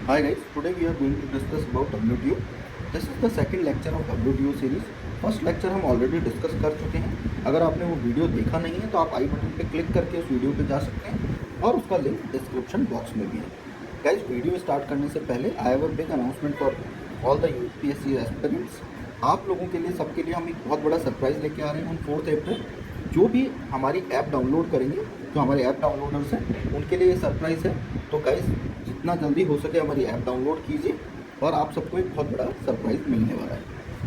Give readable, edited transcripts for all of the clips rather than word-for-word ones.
Hi guys, today we are going to discuss about WTO. This is the second lecture of WTO series. First lecture हम already discuss कर चुके हैं. अगर आपने वो video देखा नहीं है तो आप आई बटन पे क्लिक करके उस वीडियो पे जा सकते हैं और उसका लिंक डिस्क्रिप्शन बॉक्स में भी है. गाइस, वीडियो स्टार्ट करने से पहले I have a big announcement for all the UPSC aspirants. आप लोगों के लिए, सबके लिए हम एक बहुत बड़ा सरप्राइज़ लेके आ रहे हैं ऑन 4 अप्रैल. जो भी हमारी ऐप डाउनलोड करेंगे, जो हमारे ऐप डाउनलोडर्स हैं, उनके लिए ये सरप्राइज़ है. तो गाइस, जितना जल्दी हो सके हमारी ऐप डाउनलोड कीजिए और आप सबको एक बहुत बड़ा सरप्राइज़ मिलने वाला है.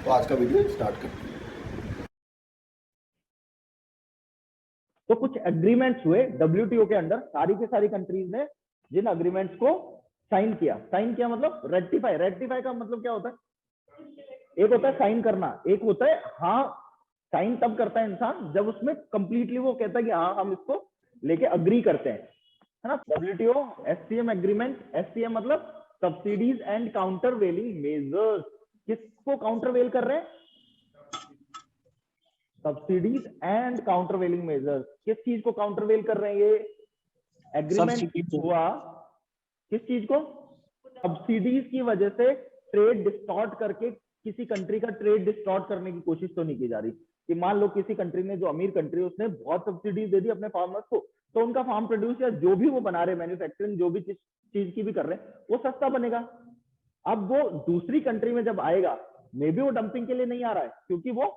तो आज का वीडियो स्टार्ट करते हैं. तो कुछ एग्रीमेंट्स हुए डब्ल्यूटीओ के अंदर, सारी के सारी कंट्रीज ने जिन एग्रीमेंट्स को साइन किया मतलब रेक्टिफाई का मतलब क्या होता है? एक होता है साइन करना, एक होता है हाँ साइन तब करता है इंसान जब उसमें कंप्लीटली वो कहता है कि हाँ हम इसको लेके अग्री करते हैं, है ना. डब्ल्यूटीओ एससीएम एग्रीमेंट, एससीएम मतलब subsidies and countervailing measures. किसको काउंटर वेल कर रहे हैं? Subsidies and countervailing measures. किस चीज को काउंटर वेल कर रहे हैं? ये एग्रीमेंट हुआ किस चीज को? सब्सिडीज की वजह से ट्रेड डिस्टॉर्ट करके किसी कंट्री का ट्रेड डिस्टॉर्ट करने की कोशिश तो नहीं की जा रही. कि मान लो किसी कंट्री ने, जो अमीर कंट्री, उसने बहुत सब्सिडीज दे दी अपने फार्मर्स को, तो उनका फार्म प्रोड्यूस या जो भी वो बना रहे, मैन्युफैक्चरिंग जो भी चीज की भी कर रहे हैं, वो सस्ता बनेगा. अब वो दूसरी कंट्री में जब आएगा, मे बी वो डंपिंग के लिए नहीं आ रहा है क्योंकि वो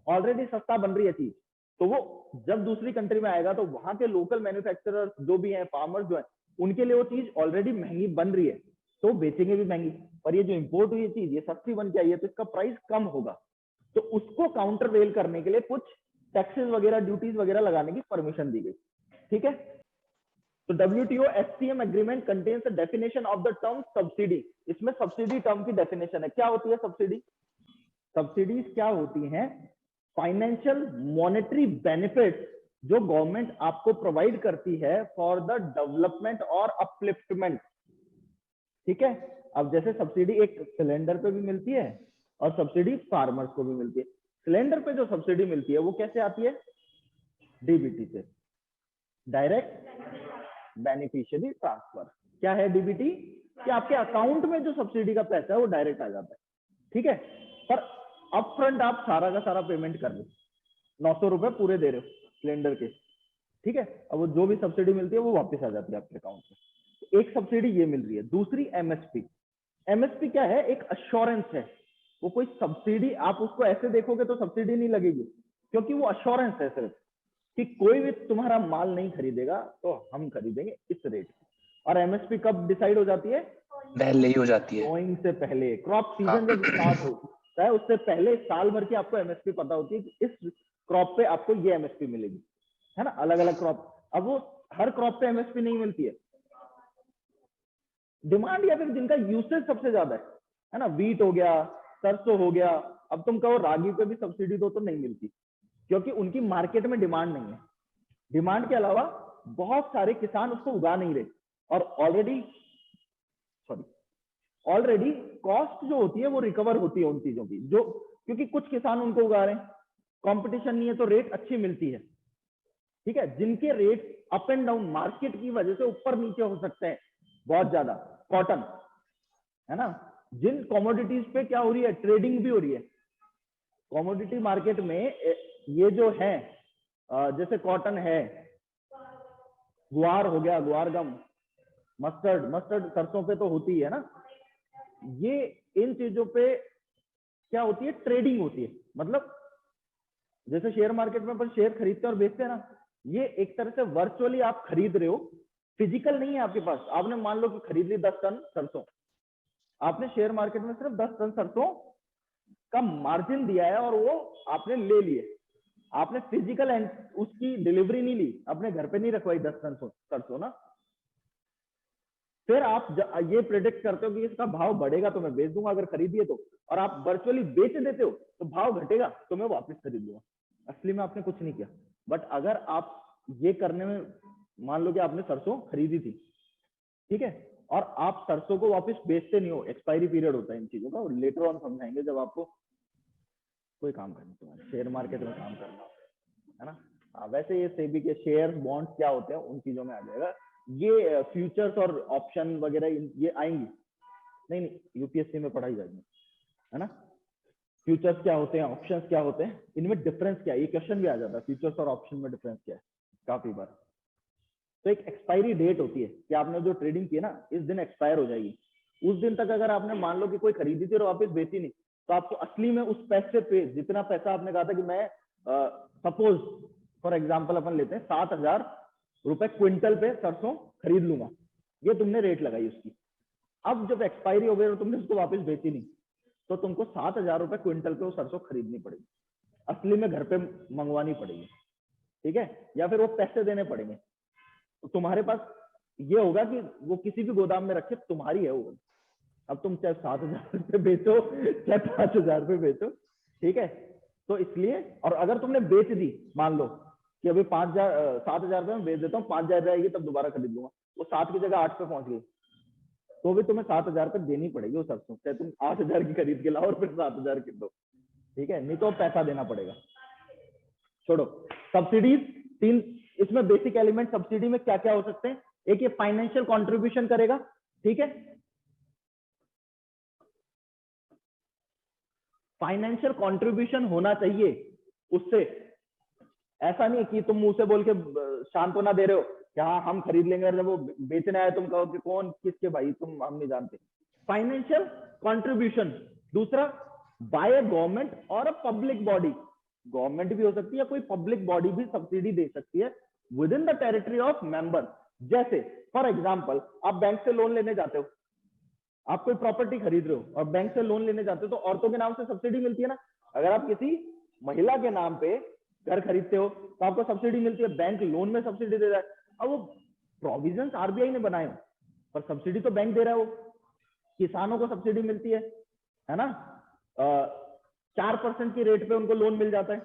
ऑलरेडी सस्ता बन रही है चीज, तो वो जब दूसरी कंट्री में आएगा तो वहां के लोकल मैन्युफैक्चरर्स जो भी हैं, फार्मर्स जो हैं, उनके लिए वो चीज ऑलरेडी महंगी बन रही है, तो बेचेंगे भी महंगी. पर ये जो इंपोर्ट हुई चीज, ये सस्ती बन के आई है, तो इसका प्राइस कम होगा. तो उसको काउंटर वेल करने के लिए कुछ टैक्सेस वगैरह, ड्यूटीज वगैरह लगाने की परमिशन दी गई. ठीक है. तो WTO SCM agreement contains the definition of the term subsidy. इसमें सब्सिडी टर्म की डेफिनेशन है. क्या होती है सब्सिडी? सब्सिडीज क्या होती हैं? फाइनेंशियल मॉनेटरी बेनिफिट जो गवर्नमेंट आपको प्रोवाइड करती है फॉर द डेवलपमेंट और अपलिफ्टमेंट. ठीक है. अब जैसे सब्सिडी एक सिलेंडर पे भी मिलती है और सब्सिडी फार्मर्स को भी मिलती है. सिलेंडर पे जो सब्सिडी मिलती है वो कैसे आती है? डीबीटी से, डायरेक्ट बेनिफिशियरी ट्रांसफर. क्या है डीबीटी? कि आपके अकाउंट में जो सब्सिडी का पैसा है वो डायरेक्ट आ जाता है. ठीक है. पर अप फ्रंट आप सारा का सारा पेमेंट कर रहे हो, 900 रुपए पूरे दे रहे हो सिलेंडर के. ठीक है. अब वो जो भी सब्सिडी मिलती है वो वापस आ जाती है आपके अकाउंट में. तो एक सब्सिडी ये मिल रही है. दूसरी एमएसपी. एमएसपी क्या है? एक अश्योरेंस है. वो कोई सब्सिडी, आप उसको ऐसे देखोगे तो सब्सिडी नहीं लगेगी, क्योंकि वो अश्योरेंस है सिर्फ कि कोई भी तुम्हारा माल नहीं खरीदेगा तो हम खरीदेंगे इस रेट. और एमएसपी कब डिसाइड हो जाती है? पहले ही हो जाती है. सोइंग से पहले, क्रॉप सीजन जब स्टार्ट होता है उससे पहले साल भर की आपको एमएसपी पता होती है कि इस क्रॉप पे आपको ये एमएसपी मिलेगी, है ना. अलग अलग क्रॉप. अब वो हर क्रॉप पे एमएसपी नहीं मिलती है. डिमांड या फिर जिनका यूसेज सबसे ज्यादा है ना, वीट हो गया, सरसों हो गया. अब तुम कहो रागी पे भी सब्सिडी दो तो नहीं मिलती, क्योंकि उनकी मार्केट में डिमांड नहीं है. डिमांड के अलावा बहुत सारे किसान उसको उगा नहीं रहे, और ऑलरेडी कॉस्ट जो होती है वो रिकवर होती है उन चीजों की, जो क्योंकि कुछ किसान उनको उगा रहे हैं, कंपटीशन नहीं है तो रेट अच्छी मिलती है. ठीक है. जिनके rate up and down market की वजह से ऊपर नीचे हो सकते हैं बहुत ज्यादा, कॉटन, है ना. जिन कमोडिटीज पे क्या हो रही है? ट्रेडिंग भी हो रही है. कमोडिटी मार्केट में ये जो है, जैसे कॉटन है, गुआर हो गया, गुआर गम, मस्टर्ड सरसों पे तो होती है ना. ये इन चीजों पे क्या होती है? ट्रेडिंग होती है. मतलब जैसे शेयर मार्केट में अपन शेयर खरीदते और बेचते हैं ना, ये एक तरह से वर्चुअली आप खरीद रहे हो, फिजिकल नहीं है आपके पास. आपने मान लो कि खरीद ली 10 टन सरसों, आपने शेयर मार्केट में सिर्फ 10 टन सरसों का मार्जिन दिया है और वो आपने ले लिए. आपने फिजिकल उसकी डिलीवरी नहीं ली, अपने घर पे नहीं रखवाई 10 टन सरसों ना. फिर आप ये प्रेडिक्ट करते हो कि इसका भाव बढ़ेगा तो मैं बेच दूंगा अगर खरीदिए तो, और आप वर्चुअली बेच देते हो तो भाव घटेगा तो मैं वापस खरीद लूंगा. असली में आपने कुछ नहीं किया. बट अगर आप ये करने में, मान लो कि आपने सरसों खरीदी थी, ठीक है, और आप सरसों को वापस बेचते नहीं हो, एक्सपायरी पीरियड होता है इन चीजों का, और लेटर ऑन समझाएंगे जब आपको कोई काम करना, तुम्हारे शेयर मार्केट में काम करना है ना. वैसे ये सेबी के शेयर बॉन्ड्स क्या होते हैं उन चीजों में आ जाएगा. ये फ्यूचर्स और ऑप्शन वगैरह ये आएंगी नहीं, यूपीएससी में पढ़ाई जाएगी, है ना। फ्यूचर्स क्या होते हैं, ऑप्शंस क्या होते हैं, इनमें डिफरेंस क्या है, ये क्वेश्चन भी आ जाता है, फ्यूचर्स और ऑप्शन में डिफरेंस क्या है काफी बार। तो एक एक्सपायरी डेट होती है कि आपने जो ट्रेडिंग की है ना, इस दिन एक्सपायर हो जाएगी। उस दिन तक अगर आपने मान लो कि कोई खरीदी थी और वापस बेची नहीं, तो आपको असली में उस पैसे पे, जितना पैसा आपने कहा था कि मैं सपोज फॉर एग्जांपल अपन लेते हैं 7,000 रुपए क्विंटल पे सरसों खरीद लूंगा, ये तुमने रेट लगाई उसकी। अब जब एक्सपायरी हो गई और तुमने उसको वापस बेची नहीं, तो तुमको 7,000 रुपए क्विंटल पे वो सरसों खरीदनी पड़ेगी, असली में घर पे मंगवानी पड़ेगी, ठीक है, या फिर वो पैसे देने पड़ेंगे। तो तुम्हारे पास ये होगा कि वो किसी भी गोदाम में रखे, तुम्हारी है वो। अब तुम चाहे 7,000 रुपये बेचो चाहे 5,000 रुपये बेचो, ठीक है। तो इसलिए, और अगर तुमने बेच दी, मान लो कि अभी 7,000 रुपये में बेच देता हूँ, 5,000 रहेगी तब दोबारा खरीद लूंगा, वो 7 की जगह 8 पे पहुंच गई, तो भी तुम्हें 7,000 रुपये देनी पड़ेगी वो सरसों, चाहे तुम 8,000 की खरीद के लाओ और फिर 7,000 की दो, ठीक है, नहीं तो पैसा देना पड़ेगा। छोड़ो सब्सिडीज, 3 इसमें बेसिक एलिमेंट सब्सिडी में क्या क्या हो सकते हैं। एक ये फाइनेंशियल कंट्रीब्यूशन करेगा, ठीक है, फाइनेंशियल कंट्रीब्यूशन होना चाहिए उससे। ऐसा नहीं कि तुम मुंह से बोल के सांत्वना दे रहे हो कि हाँ हम खरीद लेंगे, अगर वो बेचने आए तुम कहो कि कौन किसके भाई, तुम हम नहीं जानते। Financial contribution. दूसरा, बाय अ गवर्नमेंट और अ पब्लिक बॉडी, गवर्नमेंट भी हो सकती है, कोई पब्लिक बॉडी भी सब्सिडी दे सकती है with in the territory of member. जैसे फॉर एग्जांपल, आप बैंक से लोन लेने जाते हो, आप कोई प्रॉपर्टी खरीद रहे हो और बैंक से लोन लेने जाते हो, तो औरतों के नाम से सब्सिडी मिलती है ना। अगर आप किसी महिला के नाम पे घर खरीदते हो तो आपको सब्सिडी मिलती है, बैंक लोन में सब्सिडी दे रहा है। अब वो प्रोविजंस आरबीआई ने बनाए हो, पर सब्सिडी तो बैंक दे रहा है। वो किसानों को सब्सिडी मिलती है ना, 4% की रेट पे उनको लोन मिल जाता है।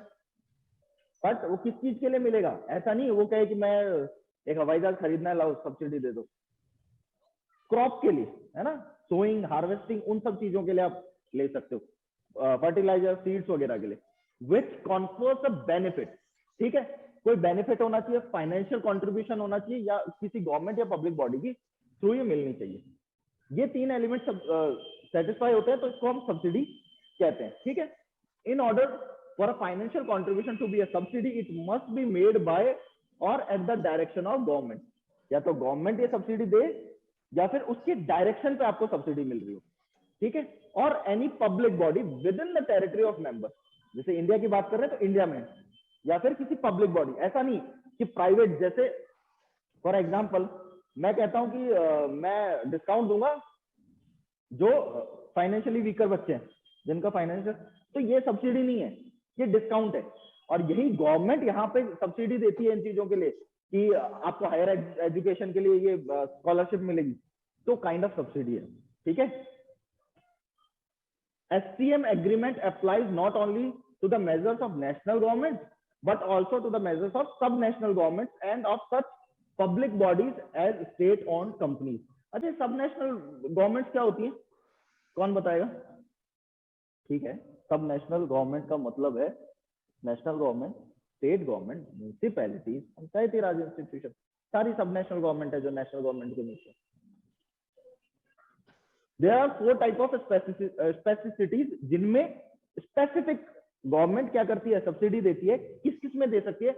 बट वो किस चीज के लिए मिलेगा, ऐसा नहीं वो कहे कि मैं एक हवाई जहाज खरीदना है, लाओ सब्सिडी दे दो। क्रॉप के लिए, है ना, सोइंग, हार्वेस्टिंग, उन सब चीजों के लिए आप ले सकते हो, फर्टिलाइजर, सीड्स वगैरह के लिए, विच कॉन्फर्स अ बेनिफिट, ठीक है। कोई बेनिफिट होना चाहिए, फाइनेंशियल कंट्रीब्यूशन होना चाहिए, या किसी गवर्नमेंट या पब्लिक बॉडी की थ्रू ये मिलनी चाहिए। ये 3 एलिमेंट सेटिस्फाई होते हैं तो इसको हम सब्सिडी कहते हैं, ठीक है। In order for a financial contribution to be a subsidy, it must be made by or at the direction of government. या तो गवर्नमेंट ये सब्सिडी दे या फिर उसके डायरेक्शन पे आपको सब्सिडी मिल रही हो, ठीक है। और any public body with in the territory of member, जैसे इंडिया की बात कर रहे हैं तो इंडिया में, या फिर किसी पब्लिक बॉडी। ऐसा नहीं कि प्राइवेट, जैसे फॉर एग्जांपल मैं कहता हूं कि मैं डिस्काउंट दूंगा जो फाइनेंशियली वीकर बच्चे हैं, जिनका फाइनेंशियल, तो ये सब्सिडी नहीं है, ये डिस्काउंट है। और यही गवर्नमेंट यहाँ पे सब्सिडी देती है इन चीजों के लिए कि आपको हायर एजुकेशन के लिए ये स्कॉलरशिप मिलेगी, तो काइंड ऑफ सब्सिडी है, ठीक है। SCM agreement applies not only to the measures of national government but also to the measures of sub-national governments and of such public bodies as state-owned companies. अच्छा, सब-नेशनल governments क्या होती है, कौन बताएगा? ठीक है, सब नेशनल गवर्नमेंट का मतलब है national government, state government, municipalities, Panchayati Raj institution, सारी सब नेशनल गवर्नमेंट है जो नेशनल गवर्नमेंट के नीचे। There are 4 type of specificities जिनमें स्पेसिफिक गवर्नमेंट क्या करती है, सब्सिडी देती है। किस किस में दे सकती है?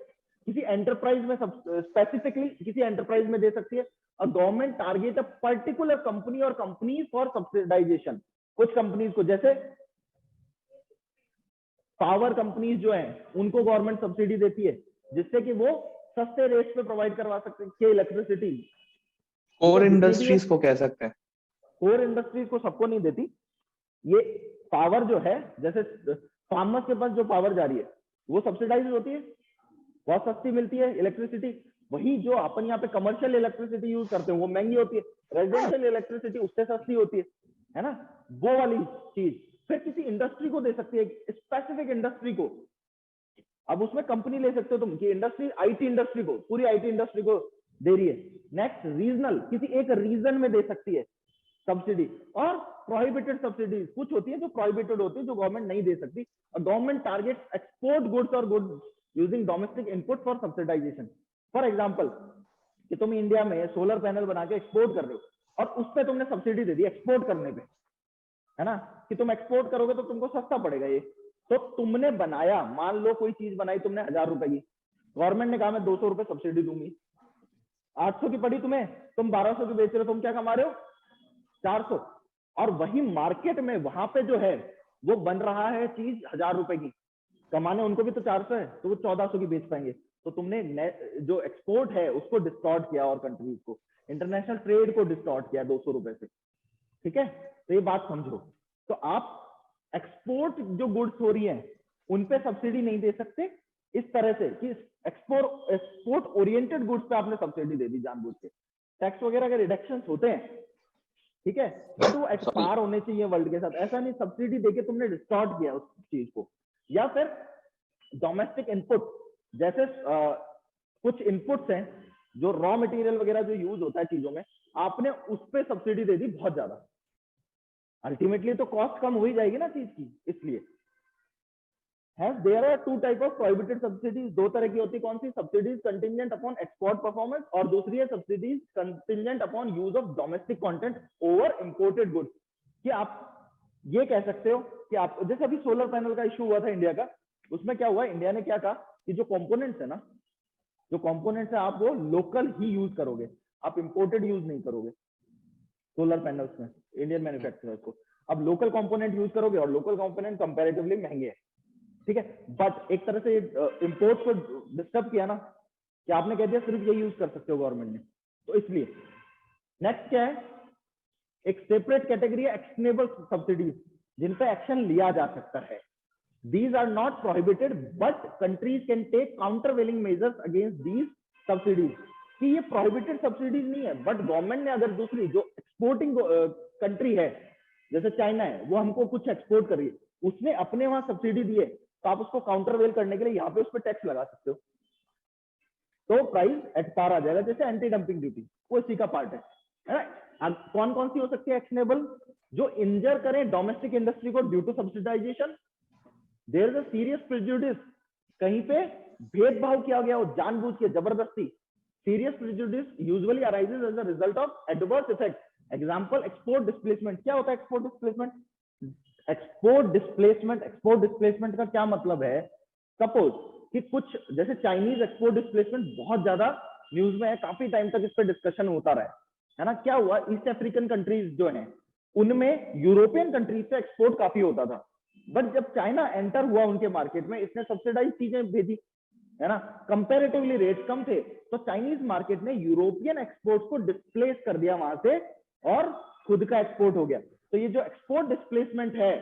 किसी एंटरप्राइज में, स्पेसिफिकली किसी एंटरप्राइज में दे सकती है। और government target a particular company और कंपनीज फॉर सब्सिडाइजेशन। कुछ कंपनीज को, जैसे पावर कंपनीज जो हैं उनको गवर्नमेंट सब्सिडी देती है जिससे कि वो सस्ते रेट पे प्रोवाइड करवा सकते हैं इलेक्ट्रिसिटी। कोर इंडस्ट्रीज को कह सकते हैं। कोर इंडस्ट्रीज को सबको नहीं देती। ये पावर जो है, जैसे फार्मर्स के पास जो पावर जा रही है वो सब्सिडाइज होती है, बहुत सस्ती मिलती है इलेक्ट्रिसिटी। वही जो अपन यहाँ पे कमर्शियल इलेक्ट्रिसिटी यूज करते हैं वो महंगी होती है, रेजिडेंशियल इलेक्ट्रिसिटी उससे सस्ती होती है ना, वो वाली चीज। फिर किसी इंडस्ट्री को दे सकती है, स्पेसिफिक इंडस्ट्री को। अब उसमें कंपनी ले सकते हो तुम कि इंडस्ट्री, आईटी इंडस्ट्री को, पूरी आईटी इंडस्ट्री को दे रही है। नेक्स्ट, रीजनल, किसी एक रीजन में दे सकती है सब्सिडी। और प्रोहिबिटेड सब्सिडीज कुछ होती है जो प्रोहिबिटेड होती है, जो गवर्नमेंट नहीं दे सकती। गवर्नमेंट टारगेट एक्सपोर्ट गुड्स और goods using domestic input for subsidisation. For example, कि तुम इंडिया में सोलर पैनल बना के एक्सपोर्ट कर रहे हो और उस पर तुमने सब्सिडी दे दी एक्सपोर्ट करने पे, है ना, कि तुम एक्सपोर्ट करोगे तो तुमको सस्ता पड़ेगा ये। तो तुमने बनाया, मान लो कोई चीज बनाई तुमने 1000 रुपए की, गवर्नमेंट ने कहा मैं 200 रुपए सब्सिडी दूंगी, 800 की पड़ी तुम्हें, तुम 1200 की बेच रहे हो, तुम क्या कमा रहे हो 400। और वही मार्केट में वहां पे जो है वो बन रहा है चीज 1000 रुपए की, कमाने उनको भी तो 400 है, तो वो 1400 की बेच पाएंगे। तो तुमने जो एक्सपोर्ट है उसको डिस्टॉर्ट किया और कंट्रीज को, इंटरनेशनल ट्रेड को डिस्टॉर्ट किया 200 रुपए से, ठीक है। तो ये बात समझो। तो आप एक्सपोर्ट जो गुड्स हो रही हैं उन पे सब्सिडी नहीं दे सकते इस तरह से कि एक्सपोर्ट ओरिएंटेड गुड्स पे आपने सब्सिडी दे दी जानबूझ के। टैक्स वगैरह के रिडक्शन होते हैं, ठीक है, बट वो एक्सपायर होने चाहिए वर्ल्ड के साथ, ऐसा नहीं सब्सिडी देके तुमने डिस्टॉर्ट किया उस चीज को। या फिर डोमेस्टिक इनपुट, जैसे कुछ इनपुट्स हैं जो रॉ मटेरियल वगैरह जो यूज होता है चीजों में, आपने उस पे सब्सिडी दे दी बहुत ज्यादा, अल्टीमेटली तो कॉस्ट कम हो ही जाएगी ना चीज की। इसलिए there are two type of prohibited subsidies, दो तरह की होती है। कौन सी? Subsidies contingent upon export performance, और दूसरी है subsidies contingent upon use of domestic content over imported goods. कि आप ये कह सकते हो कि आप, जैसे अभी सोलर पैनल का इश्यू हुआ था इंडिया का, उसमें क्या हुआ, इंडिया ने क्या कहा कि जो कंपोनेंट्स है ना, जो कंपोनेंट्स है आप वो लोकल ही यूज करोगे, आप इंपोर्टेड यूज नहीं करोगे सोलर पैनल्स में, इंडियन मैन्युफैक्चरर्स को। अब लोकल कंपोनेंट यूज करोगे और लोकल कंपोनेंट कंपैरेटिवली महंगे हैं, ठीक है। बट एक तरह से इंपोर्ट को डिस्टर्ब किया ना, कि आपने कह दिया सिर्फ ये यूज कर सकते हो गवर्नमेंट ने, तो इसलिए। नेक्स्ट क्या है, एक सेपरेट कैटेगरी है एक्शनेबल सब्सिडीज, जिन पे एक्शन लिया जा सकता है। These are not prohibited, but countries can take countervailing measures against these subsidies. कि ये prohibited subsidies नहीं है, but गवर्नमेंट ने अगर दूसरी जो एक्सपोर्टिंग कंट्री है, जैसे चाइना है, वो हमको कुछ एक्सपोर्ट कर रही है, उसने अपने वहां सब्सिडी दी है, तो आप उसको काउंटरवेल करने के लिए यहाँ पे उस पर टैक्स लगा सकते हो, तो प्राइस एट पार आ जाएगा। जैसे एंटी डंपिंग ड्यूटी, वो इसी का पार्ट है ना। कौन कौन सी हो सकती है एक्शनेबल? जो इंजर करें डोमेस्टिक इंडस्ट्री को due to subsidization, there is a serious prejudice, कहीं पे भेदभाव किया गया हो जानबूझ के, जबरदस्ती। Serious prejudice usually arises as a result of adverse effect. Example, export displacement. क्या होता है एक्सपोर्ट डिस्प्लेसमेंट? एक्सपोर्ट डिस्प्लेसमेंट का क्या मतलब है? सपोज कि कुछ, जैसे चाइनीज एक्सपोर्ट डिस्प्लेसमेंट बहुत ज्यादा न्यूज में है, काफी टाइम तक इस पर डिस्कशन होता रहा है ना। क्या हुआ, ईस्ट अफ्रीकन कंट्रीज जो है उनमें यूरोपियन कंट्रीज से एक्सपोर्ट काफी होता था, बट जब चाइना एंटर हुआ उनके मार्केट में, इसने सब्सिडाइज चीजें भेजी, है ना, कंपैरेटिवली रेट कम थे, तो चाइनीज मार्केट ने यूरोपियन एक्सपोर्ट को डिस्प्लेस कर दिया वहां से और खुद का एक्सपोर्ट हो गया। तो ये जो एक्सपोर्ट डिस्प्लेसमेंट है,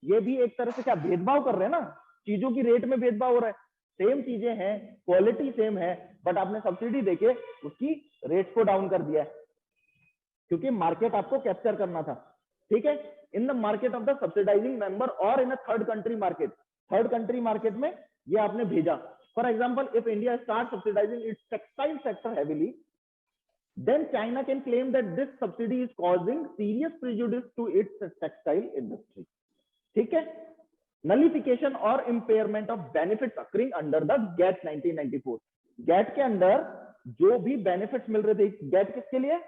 ये भी एक तरह से क्या भेदभाव कर रहे हैं ना, चीजों की रेट में भेदभाव हो रहा है। सेम चीजें हैं, क्वालिटी सेम है, बट आपने सब्सिडी देके उसकी रेट को डाउन कर दिया है, क्योंकि मार्केट आपको कैप्चर करना था, ठीक है। In the market of the subsidising member or in a third country market, third country market में ये आपने भेजा। For example, if India start subsidising its textile sector heavily, then China can claim that this subsidy is causing serious prejudice to its textile industry. ठीक है। Nullification और impairment of benefits accruing under the GATT 1994। GATT के अंदर जो भी benefits मिल रहे थे, gate किसके लिए?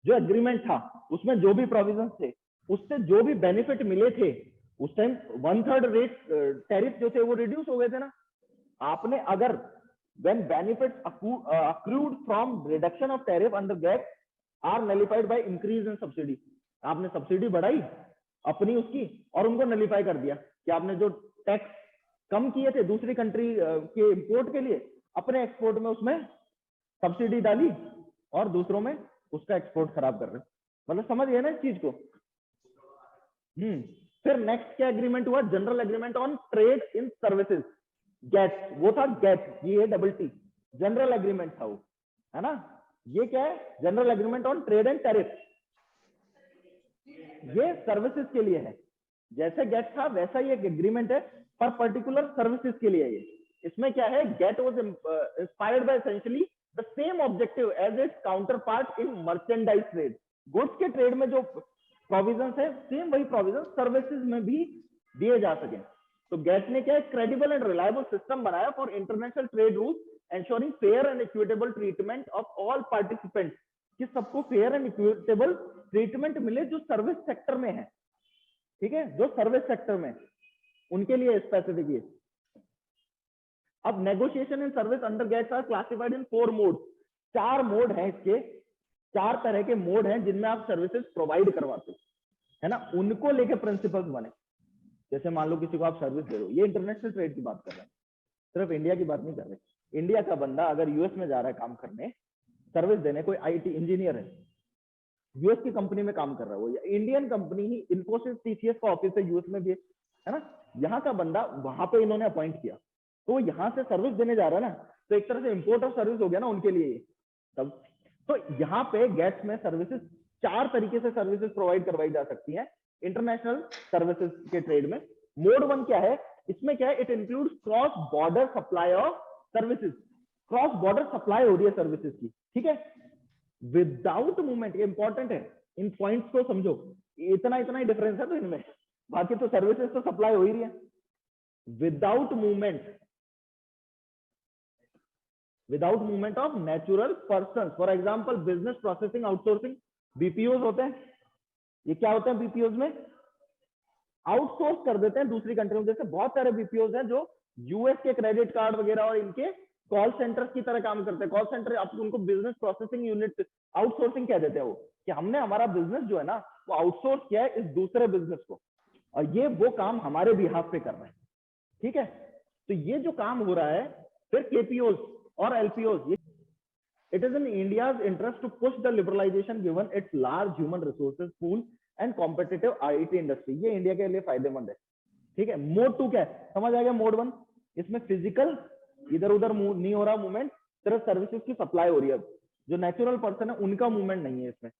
जो एग्रीमेंट था उसमें जो भी प्रोविजंस थे, उससे जो भी बेनिफिट मिले थे, उस टाइम 1/3 रेट टैरिफ जो थे वो रिड्यूस हो गए थे ना। आपने अगर when benefits accrued from reduction of tariff under GATT are nullified by increase in subsidy, आपने सब्सिडी बढ़ाई अपनी उसकी और उनको नलिफाई कर दिया कि आपने जो टैक्स कम किए थे दूसरी कंट्री के इंपोर्ट के लिए, अपने एक्सपोर्ट में उसमें सब्सिडी डाली और दूसरों में उसका एक्सपोर्ट खराब कर रहे। मतलब समझ गए ना इस चीज को। फिर नेक्स्ट क्या एग्रीमेंट हुआ? General agreement on trade in services, गेट। वो था गेट, GATT, जनरल एग्रीमेंट था वो, है ना। ये क्या है? General agreement on trade and tariff, ये सर्विसेज के लिए है। जैसे गेट था वैसा ही एक एग्रीमेंट है पर पर्टिकुलर सर्विसेज के लिए है। इसमें क्या है? गेट was inspired by essentially the same objective as its counterpart in merchandise trade. Goods के ट्रेड में जो प्रोविजंस है, सेम वही प्रोविजन सर्विसेज में भी दिए जा सके। तो गेट ने क्या है, क्रेडिबल एंड रिलायबल सिस्टम बनाया for international trade rules ensuring fair and equitable treatment of all participants, कि सबको फेयर एंड इक्विटेबल ट्रीटमेंट मिले जो सर्विस सेक्टर में है, ठीक है, जो सर्विस सेक्टर में उनके लिए स्पेसिफिक है। अब negotiation in service under GATS are classified in 4 mode, 4 mode हैं इसके, 4 तरह के मोड हैं जिनमें आप सर्विसेज प्रोवाइड करवाते हो, है ना, उनको लेके प्रिंसिपल्स बने। जैसे मान लो किसी को आप सर्विस दे रहे हो, ये इंटरनेशनल ट्रेड की बात कर रहे हैं, सिर्फ इंडिया की बात नहीं कर रहे। इंडिया का बंदा अगर यूएस में जा रहा है काम करने, सर्विस देने, कोई आईटी इंजीनियर है, यूएस की कंपनी में काम कर रहा है, वो इंडियन कंपनी ही, इन्फोसिस टीसीएस का ऑफिस है यूएस में भी है ना, यहाँ का बंदा वहां पे इन्होंने अपॉइंट किया, तो यहाँ से सर्विस देने जा रहा है ना, तो एक तरह से इंपोर्ट ऑफ सर्विस हो गया ना उनके लिए तब। तो यहाँ पे गेट्स में सर्विसेज 4 तरीके से सर्विसेज प्रोवाइड करवाई जा सकती हैं इंटरनेशनल सर्विसेज के ट्रेड में। मोड 1 क्या है, इसमें क्या है, it includes cross border supply of services, cross border supply हो रही है सर्विसेज की, ठीक है, विदाउट मूवमेंट, ये इंपॉर्टेंट है, इन पॉइंट्स को समझो, इतना ही डिफरेंस है तो इनमें, बाकी तो सर्विसेज तो सप्लाई हो ही रही है। Without movement of natural person, for example business processing outsourcing, BPOs होते हैं, ये क्या होते हैं बीपीओज में, आउटसोर्स कर देते हैं दूसरी कंट्री में। जैसे बहुत सारे बीपीओज हैं जो यूएस के क्रेडिट कार्ड वगैरह और इनके कॉल सेंटर्स की तरह काम करते हैं। कॉल सेंटर आप उनको बिजनेस प्रोसेसिंग यूनिट आउटसोर्सिंग कह देते हैं, वो कि हमने हमारा बिजनेस जो है ना वो आउटसोर्स किया है इस दूसरे बिजनेस को, और ये वो काम हमारे बिहाफ पे कर रहे हैं, ठीक है। तो ये जो काम हो रहा है, फिर केपीओज और LPOs, it is in India's interest to push the liberalisation given its large human resources pool and competitive IT industry, ये इंडिया के लिए फायदेमंद है, ठीक है। मोड 2 क्या है, समझ आ गया। मोड 1 इसमें फिजिकल इधर उधर नहीं हो रहा मूवमेंट, सिर्फ सर्विसेज की सप्लाई हो रही है, जो नेचुरल पर्सन है उनका मूवमेंट नहीं है इसमें।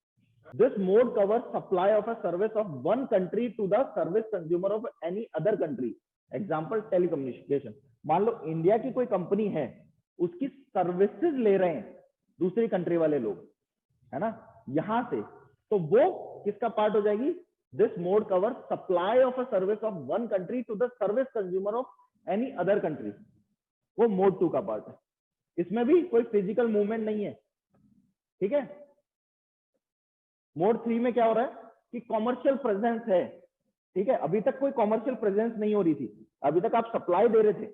This mode covers supply of a service of one country to the service consumer of any other country, example telecommunication. मान लो इंडिया की कोई कंपनी है, उसकी सर्विसेज ले रहे हैं दूसरी कंट्री वाले लोग, है ना, यहां से, तो वो किसका पार्ट हो जाएगी, this mode covers supply of a service of one country to the service consumer of any other country, वो मोड 2 का पार्ट है। इसमें भी कोई फिजिकल मूवमेंट नहीं है, ठीक है। मोड 3 में क्या हो रहा है कि कॉमर्शियल प्रेजेंस है, ठीक है, अभी तक कोई कॉमर्शियल प्रेजेंस नहीं हो रही थी, अभी तक आप सप्लाई दे रहे थे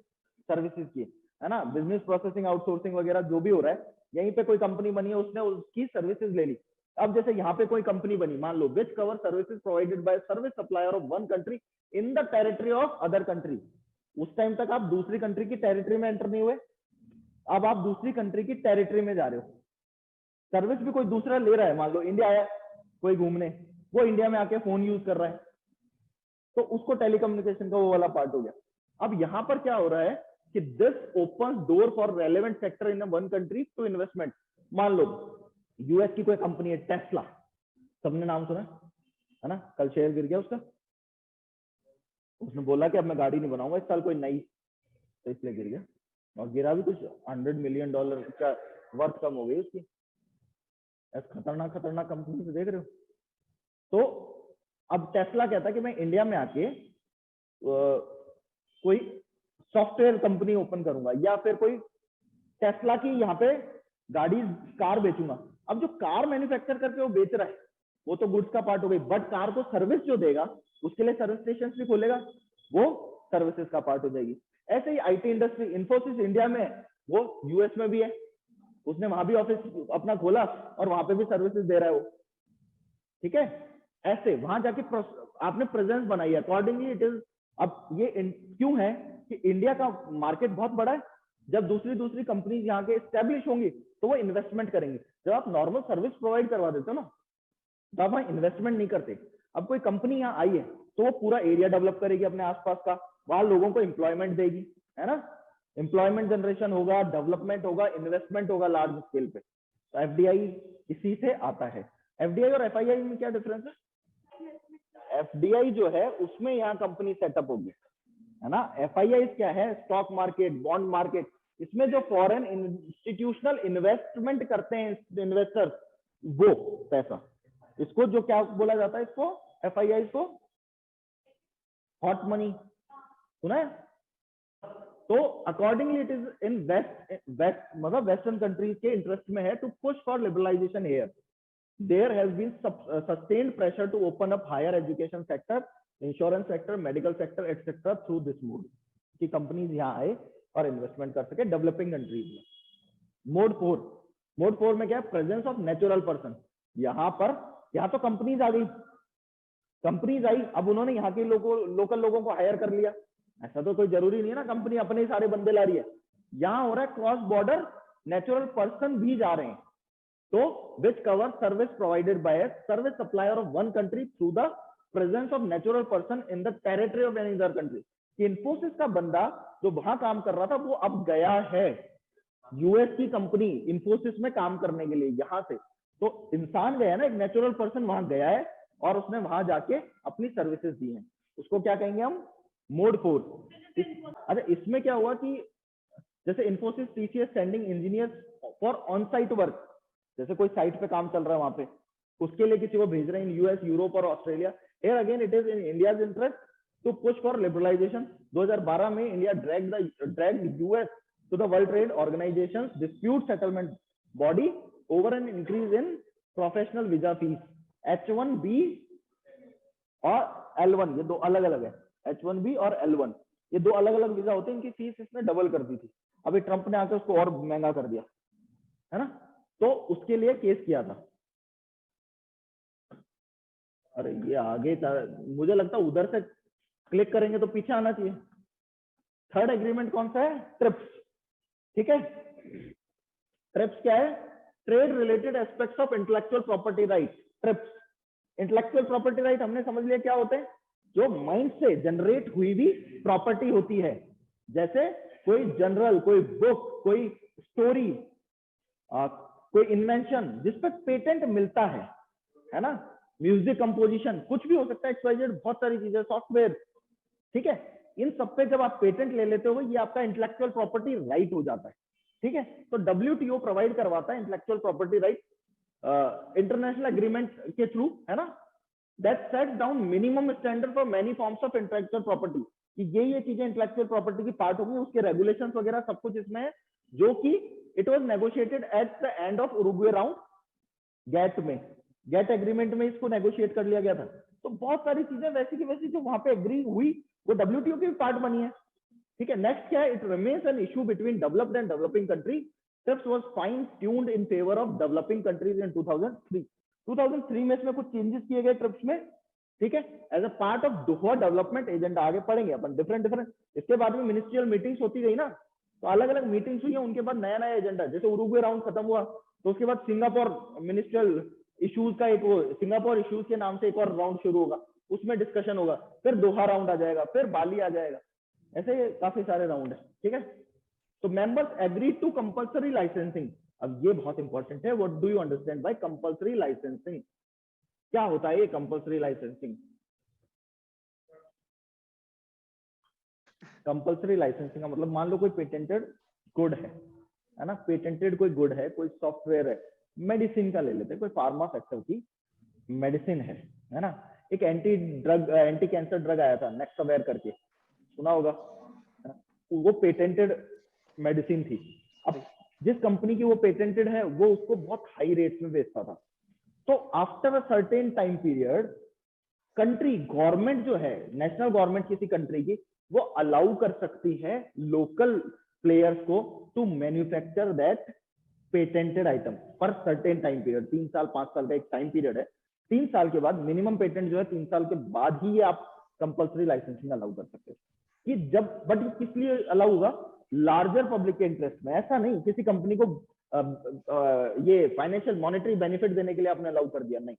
सर्विसेज की, है ना, बिजनेस प्रोसेसिंग आउटसोर्सिंग वगैरह जो भी हो रहा है, यहीं पे कोई कंपनी बनी है, उसने उसकी सर्विसेज ले ली। अब जैसे यहाँ पे कोई कंपनी बनी, मान लो which cover services provided by service supplier of one country in the territory of other country, उस टाइम तक आप दूसरी कंट्री की टेरिटरी में एंटर नहीं हुए, अब आप दूसरी कंट्री की टेरिटरी में जा रहे हो, सर्विस भी कोई दूसरा ले रहा है, मान लो इंडिया आया कोई घूमने, वो इंडिया में आके फोन यूज कर रहा है, तो उसको टेलीकम्युनिकेशन का वो वाला पार्ट हो गया। अब यहां पर क्या हो रहा है कि this open door for relevant sector in one country to investment. मान लो यूएस की कोई कंपनी है टेस्ला, सबने नाम सुना है ना, कल शेयर गिर गया उसका, उसने बोला कि अब मैं गाड़ी नहीं बनाऊंगा इस साल कोई नई, तो इसलिए गिर गया, और गिरा भी कुछ $100 मिलियन का वर्थ कम हो गई उसकी। खतरनाक खतरनाक कंपनी से देख रहे हो। तो अब टेस्ला कहता है कि मैं इंडिया में आके कोई सॉफ्टवेयर कंपनी ओपन करूंगा, या फिर कोई टेस्ला की यहाँ पे गाड़ी कार बेचूंगा। अब जो कार मैन्युफैक्चर करके वो बेच रहा है वो तो गुड्स का पार्ट हो गई, बट कार को सर्विस जो देगा उसके लिए सर्विस स्टेशन भी खोलेगा, वो सर्विसेज का पार्ट हो जाएगी। ऐसे ही आईटी इंडस्ट्री, इन्फोसिस इंडिया में, वो यूएस में भी है, उसने वहां भी ऑफिस अपना खोला और वहां पे भी सर्विसेज दे रहा है वो, ठीक है। ऐसे वहां जाके आपने प्रेजेंस बनाई है, अकॉर्डिंगली इट इज। अब ये क्यों है कि इंडिया का मार्केट बहुत बड़ा है, जब दूसरी कंपनीज यहाँ के स्टैब्लिश होंगी तो वो इन्वेस्टमेंट करेंगे। जब आप नॉर्मल सर्विस प्रोवाइड करवा देते हो ना, तो आप वहां इन्वेस्टमेंट नहीं करते। अब कोई कंपनी यहाँ आई है तो वो पूरा एरिया डेवलप करेगी अपने आसपास का, वहां लोगों को एम्प्लॉयमेंट देगी, है ना, एम्प्लॉयमेंट जनरेशन होगा, डेवलपमेंट होगा, इन्वेस्टमेंट होगा लार्ज स्केल पे। तो एफडीआई इसी से आता है। एफडीआई और एफआईआई में क्या डिफरेंस है? एफडीआई जो है उसमें यहाँ कंपनी सेटअप होगी, है ना। एफआईआई क्या है? स्टॉक मार्केट, बॉन्ड मार्केट, इसमें जो फॉरेन इंस्टीट्यूशनल इन्वेस्टमेंट करते हैं इन्वेस्टर्स, वो पैसा, इसको जो क्या बोला जाता है, इसको एफआईआई को हॉट मनी, सुना है? तो accordingly it is in west मतलब वेस्टर्न कंट्रीज के इंटरेस्ट में है to push for liberalization here. There has been sustained pressure to open up higher education sector, insurance sector, medical sector, etc. through this mode. कि companies यहाँ आए और investment कर सके डेवलपिंग कंट्रीज में. मोड 4 में क्या है? Presence of natural person. यहाँ तो कंपनीज आ गई, कंपनीज आई, अब उन्होंने यहाँ के लोकल लोगों को हायर कर लिया. ऐसा तो कोई जरूरी नहीं है ना कंपनी अपने ही सारे बंदे ला रही है. यहाँ हो रहा है क्रॉस बॉर्डर नेचुरल पर्सन भी जा रहे हैं. So, which covers service provided by a service supplier of one country through the presence of natural person in the territory of any other country. कि इन्फोसिस का बंदा जो वहां काम कर रहा था वो अब गया है यूएस की कंपनी इन्फोसिस में काम करने के लिए यहां से. तो इंसान गया ना, एक नेचुरल पर्सन वहां गया है और उसने वहां जाके अपनी सर्विसेज दी हैं. उसको क्या कहेंगे हम? मोड 4. अच्छा, इसमें क्या हुआ कि जैसे Infosys TCS sending engineers for on site work, जैसे कोई साइट पे काम चल रहा है वहां पे, उसके लिए किसी को भेज रहे हैं इन यूएस, यूरोप और Australia. Here again it is in India's interest to push for liberalization. 2012 में India dragged US to the World Trade Organization dispute settlement body over an increase in professional visa fees. H1B और L1 ये दो अलग अलग है. H1B और L1 ये दो अलग अलग वीजा होते हैं. इनकी फीस इसने डबल कर दी थी. अभी ट्रंप ने आकर उसको और महंगा कर दिया है ना. तो उसके लिए केस किया था. अरे ये आगे मुझे लगता है उधर से क्लिक करेंगे तो पीछे आना चाहिए. थर्ड एग्रीमेंट कौन सा है? ट्रिप्स. ठीक है, ट्रिप्स क्या है? Trade related aspects of intellectual property right. Trips intellectual property right हमने समझ लिया क्या होते हैं? जो माइंड से जनरेट हुई भी प्रॉपर्टी होती है. जैसे कोई जनरल, कोई बुक, कोई स्टोरी, कोई इन्वेंशन जिस पर पेटेंट मिलता है ना. म्यूजिक कंपोजिशन, कुछ भी हो सकता है, एक्सवाइजेड, बहुत सारी चीजें, सॉफ्टवेयर. ठीक है, इन सब पे जब आप पेटेंट ले लेते हो ये आपका इंटेलेक्चुअल प्रॉपर्टी राइट हो जाता है. ठीक है, तो WTO प्रोवाइड करवाता है intellectual property right international agreement के थ्रू, है ना. That sets down minimum standard for many forms of intellectual property. कि ये चीजें इंटेलेक्चुअल प्रॉपर्टी की पार्ट होंगी, उसके रेगुलेशंस वगैरह सब कुछ इसमें है, जो कि it was negotiated at the end of Uruguay round GATT में. गेट एग्रीमेंट में इसको नेगोशिएट कर लिया गया था. तो बहुत सारी चीजें वैसी की वैसी जो वहां पे एग्री हुई वो WTO की पार्ट बनी है. ठीक है, नेक्स्ट क्या है? It remains an issue between developed and developing country. Trips was fine tuned in favour of developing countries in 2003. 2003 में इसमें कुछ चेंजेस किए गए ट्रिप्स में. ठीक है, as a part of Doha development agenda. आगे पढ़ेंगे अपन डिफरेंट. इसके बाद में मिनिस्ट्रियल मीटिंग्स होती गई ना, तो अलग अलग मीटिंग्स हुई है, उनके बाद नया नया एजेंडा. जैसे उरुग्वे राउंड खत्म हुआ तो उसके बाद सिंगापुर मिनिस्ट्रियल इश्यूज का एक वो सिंगापुर इश्यूज के नाम से एक और राउंड शुरू होगा, उसमें डिस्कशन होगा. फिर दोहा राउंड आ जाएगा, फिर बाली आ जाएगा. ऐसे काफी सारे राउंड है. ठीक है, तो members agree to compulsory licensing. अब ये बहुत इंपॉर्टेंट है. What do you understand by compulsory licensing? क्या होता है ये कंपल्सरी लाइसेंसिंग? कंपल्सरी लाइसेंसिंग का मतलब मान लो कोई पेटेंटेड गुड है ना, पेटेंटेड कोई गुड है, कोई सॉफ्टवेयर है, मेडिसिन का ले लेते हैं, कोई फार्मा सेक्टर की मेडिसिन है ना. एक एंटी कैंसर ड्रग आया था नेक्सअवेयर करके, सुना होगा. वो पेटेंटेड मेडिसिन थी. अब जिस कंपनी की वो पेटेंटेड है वो उसको बहुत हाई रेट्स में बेचता था. तो after a certain time period country government जो है, नेशनल गवर्नमेंट किसी कंट्री की, वो अलाउ कर सकती है लोकल प्लेयर्स को to manufacture that patented item for certain time period. 3 साल 5 साल का एक टाइम पीरियड है. 3 साल के बाद मिनिमम पेटेंट जो है 3 साल के बाद ही ये आप कंपल्सरी लाइसेंसिंग अलाउ कर सकते हो. कि जब बट किस लिए अलाउ होगा? लार्जर पब्लिक के इंटरेस्ट में. ऐसा नहीं किसी कंपनी को ये फाइनेंशियल मॉनेटरी बेनिफिट देने के लिए आपने अलाउ कर दिया, नहीं.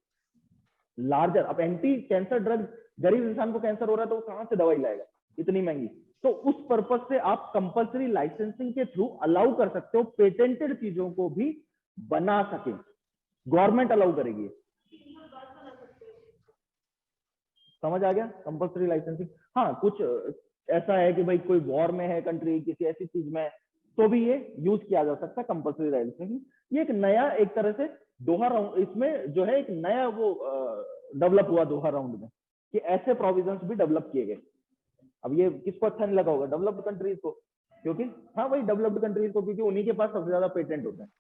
लार्जर. अब एंटी कैंसर ड्रग, गरीब इंसान को कैंसर हो रहा है तो वो कहां से दवाई लाएगा इतनी महंगी? तो उस पर्पज से आप कंपल्सरी लाइसेंसिंग के थ्रू अलाउ कर सकते हो पेटेंटेड चीजों को भी बना सके. गवर्नमेंट अलाउ करेगी. समझ आ गया कंपल्सरी लाइसेंसिंग? हाँ, कुछ ऐसा है कि भाई कोई वॉर में है कंट्री, किसी ऐसी चीज में, तो भी ये यूज किया जा सकता है कंपल्सरी लाइसेंसिंग. ये एक नया एक तरह से दोहा राउंड, इसमें जो है एक नया वो डेवलप हुआ दोहा राउंड में, कि ऐसे प्रोविजंस भी डेवलप किए गए. अब ये किसको अच्छा नहीं लगा होगा? डेवलप्ड कंट्रीज को, क्योंकि हाँ वही डेवलप्ड कंट्रीज को, क्योंकि उन्हीं के पास सबसे ज्यादा पेटेंट होते हैं।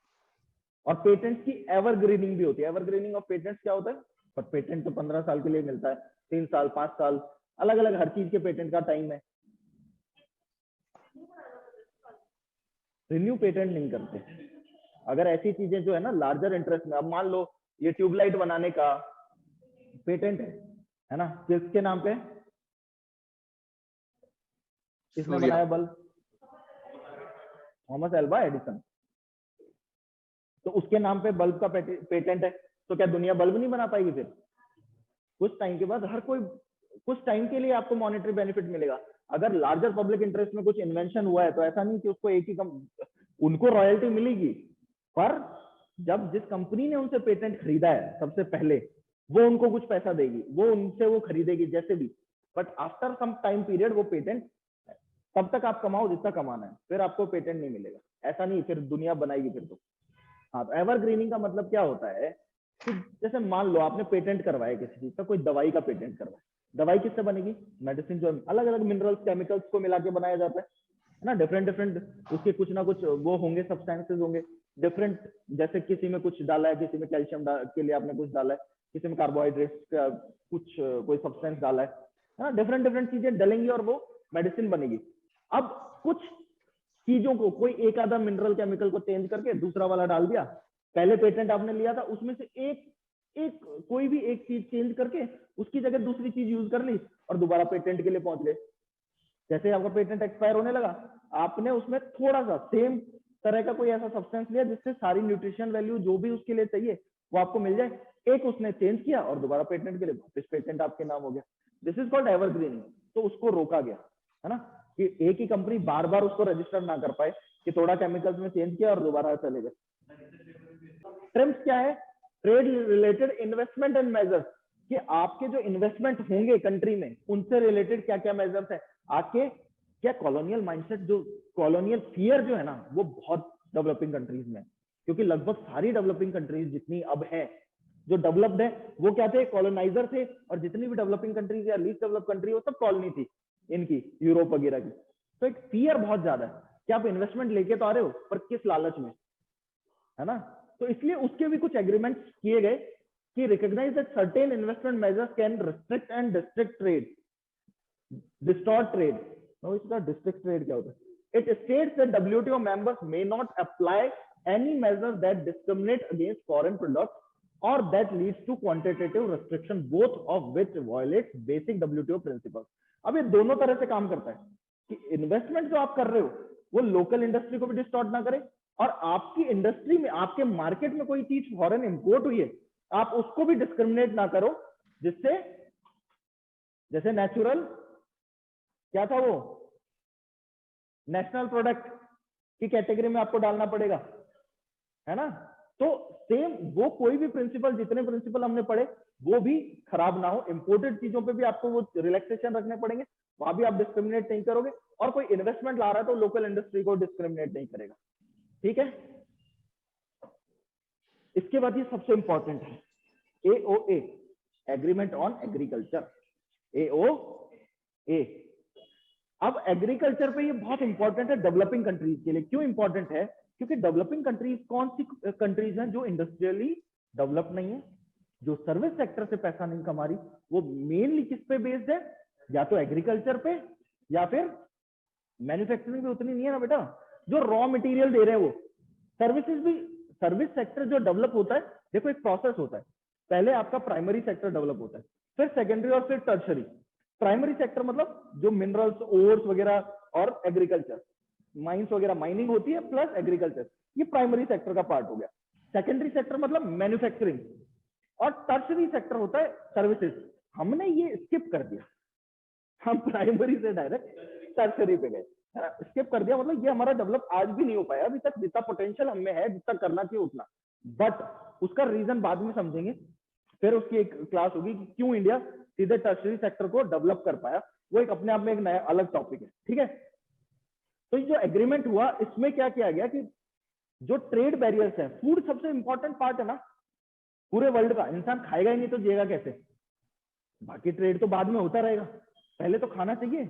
और पेटेंट्स की एवरग्रीनिंग भी होती है। एवरग्रीनिंग ऑफ पेटेंट्स क्या होता है? पर पेटेंट तो 15 साल के लिए मिलता है, 3 साल 5 साल, अलग अलग हर चीज के पेटेंट का टाइम है। रिन्यू पेटेंट नहीं करते। अगर ऐसी चीजें जो है ना लार्जर इंटरेस्ट में, अब मान लो ये ट्यूबलाइट बनाने का पेटेंट है ना, किसके नाम पे? किसने सूर्या। बनाया बल्ब? Thomas Alva Edison. तो उसके नाम पे बल्ब का पेटेंट है, तो क्या दुनिया बल्ब नहीं बना पाएगी? फिर कुछ टाइम के बाद हर कोई, कुछ टाइम के लिए आपको मॉनेटरी बेनिफिट मिलेगा। अगर लार्जर पब्लिक इंटरेस्ट में कुछ इन्वेंशन हुआ है तो ऐसा नहीं कि उसको एक ही उनको रॉयल्टी मिलेगी, पर जब जिस कंपनी ने उनसे पेटेंट खरीदा है सबसे पहले, वो उनको कुछ पैसा देगी, वो उनसे वो खरीदेगी जैसे भी। But after some time period वो पेटेंट, तब तक आप कमाओ जितना कमाना है, फिर आपको पेटेंट नहीं मिलेगा। ऐसा नहीं फिर दुनिया बनाएगी फिर तो। हाँ, तो एवरग्रीनिंग का मतलब क्या होता है कि जैसे मान लो आपने पेटेंट करवाया किसी चीज का, कोई दवाई का पेटेंट करवाया, दवाई किससे बनेगी? मेडिसिन जो अलग अलग मिनरल्स केमिकल्स को मिला के बनाया जाता है ना, डिफरेंट डिफरेंट उसके कुछ ना कुछ वो होंगे, सब्सटेंसेस होंगे डिफरेंट। जैसे किसी में कुछ डाला है, किसी में कैल्शियम के लिए आपने कुछ डाला है, किसी में कार्बोहाइड्रेट्स का कुछ कोई सब्सटेंस डाला है ना, डिफरेंट डिफरेंट चीजें डलेंगी और वो मेडिसिन बनेगी। अब कुछ चीजों को, कोई एक आधा मिनरल केमिकल को चेंज करके दूसरा वाला डाल दिया, पहले पेटेंट आपने लिया था उसमें से एक कोई भी एक चीज चेंज करके उसकी जगह दूसरी चीज यूज कर ली और दोबारा पेटेंट के लिए पहुंच गए। जैसे आपका पेटेंट एक्सपायर होने लगा, आपने उसमें थोड़ा सा सेम तरह का कोई ऐसा सब्सटेंस लिया जिससे सारी न्यूट्रिशन वैल्यू जो भी उसके लिए चाहिए वो आपको मिल जाए, एक उसने चेंज किया और दोबारा पेटेंट के लिए वापस पेटेंट आपके नाम हो गया। This is called evergreening. तो उसको रोका गया है ना, कि एक ही कंपनी बार बार उसको रजिस्टर ना कर पाए कि थोड़ा केमिकल्स में चेंज किया और दोबारा चले गए। ट्रिम्स क्या है? Trade related investment and measures, कि आपके जो इन्वेस्टमेंट होंगे कंट्री में उनसे रिलेटेड क्या क्या मेजर्स है। आपके क्या कॉलोनियल माइंडसेट, जो कॉलोनियल फियर जो है ना, वो बहुत डेवलपिंग कंट्रीज में, क्योंकि लगभग सारी डेवलपिंग कंट्रीज जितनी अब है, जो डेवलप्ड है, वो क्या थे? कॉलोनाइजर थे। और जितनी भी डेवलपिंग कंट्रीज या लीस्ट डेवलप कंट्री, वो सब कॉलोनी थी इनकी, यूरोप वगैरह की। तो एक फियर बहुत ज्यादा है कि आप इन्वेस्टमेंट लेके तो आ रहे हो, पर किस लालच में, है ना। तो इसलिए उसके भी कुछ एग्रीमेंट्स किए गए कि recognize that certain investment measures can restrict and district trade, distort trade. No, इसका डिस्ट्रिक्ट ट्रेड क्या होता है? It states that WTO members may not apply any measures that discriminate against foreign products or that leads to quantitative restriction, both of which violates basic WTO principles। अब ये दोनों तरह से काम करता है कि इन्वेस्टमेंट जो आप कर रहे हो वो लोकल इंडस्ट्री को भी डिस्टॉर्ट ना करे, और आपकी इंडस्ट्री में, आपके मार्केट में कोई चीज फॉरेन इंपोर्ट हुई है, आप उसको भी डिस्क्रिमिनेट ना करो, जिससे जैसे नेचुरल क्या था, वो नेशनल प्रोडक्ट की कैटेगरी में आपको डालना पड़ेगा, है ना। तो सेम वो कोई भी प्रिंसिपल, जितने प्रिंसिपल हमने पढ़े वो भी खराब ना हो। इंपोर्टेड चीजों पे भी आपको वो रिलैक्सेशन रखने पड़ेंगे, वहां भी आप डिस्क्रिमिनेट नहीं करोगे, और कोई इन्वेस्टमेंट ला रहा है तो लोकल इंडस्ट्री को डिस्क्रिमिनेट नहीं करेगा। ठीक है। इसके बाद ये सबसे इंपॉर्टेंट है, AOA, agreement on agriculture, AOA। अब एग्रीकल्चर पे ये बहुत इंपॉर्टेंट है डेवलपिंग कंट्रीज के लिए। क्यों इंपॉर्टेंट है? क्योंकि डेवलपिंग कंट्रीज कौन सी कंट्रीज हैं जो इंडस्ट्रियली डेवलप नहीं है, जो सर्विस सेक्टर से पैसा नहीं कमा रही, वो मेनली किस पे बेस्ड है? या तो एग्रीकल्चर पे, या फिर मैन्युफैक्चरिंग भी उतनी नहीं है ना बेटा, जो रॉ मटेरियल दे रहे हैं वो। सर्विसेज भी, सर्विस सेक्टर जो डेवलप होता है, देखो एक प्रोसेस होता है, पहले आपका प्राइमरी सेक्टर डेवलप होता है, फिर सेकेंडरी और फिर टर्शरी। प्राइमरी सेक्टर मतलब जो मिनरल्स, ओर्स वगैरह और एग्रीकल्चर, माइंस वगैरह, माइनिंग होती है प्लस एग्रीकल्चर, ये प्राइमरी सेक्टर का पार्ट हो गया। सेकेंडरी सेक्टर मतलब मैन्युफैक्चरिंग, और टर्शरी सेक्टर होता है सर्विसेज। हमने ये स्किप कर दिया, हम प्राइमरी से डायरेक्ट टर्शरी पे गए, स्किप कर दिया। मतलब ये हमारा डेवलप आज भी नहीं हो पाया अभी तक, जितना पोटेंशियल हमें है, जितना करना चाहिए उतना। बट उसका रीजन बाद में समझेंगे, फिर उसकी एक क्लास होगी कि क्यों इंडिया सीधे टर्शरी सेक्टर को डेवलप कर पाया, वो एक अपने आप में एक नया अलग टॉपिक है। ठीक है। तो ये जो एग्रीमेंट हुआ, इसमें क्या किया गया कि जो ट्रेड बैरियर्स है, फूड सबसे इंपॉर्टेंट पार्ट है ना पूरे वर्ल्ड का, इंसान खाएगा ही नहीं तो जिएगा कैसे? बाकी ट्रेड तो बाद में होता रहेगा, पहले तो खाना चाहिए।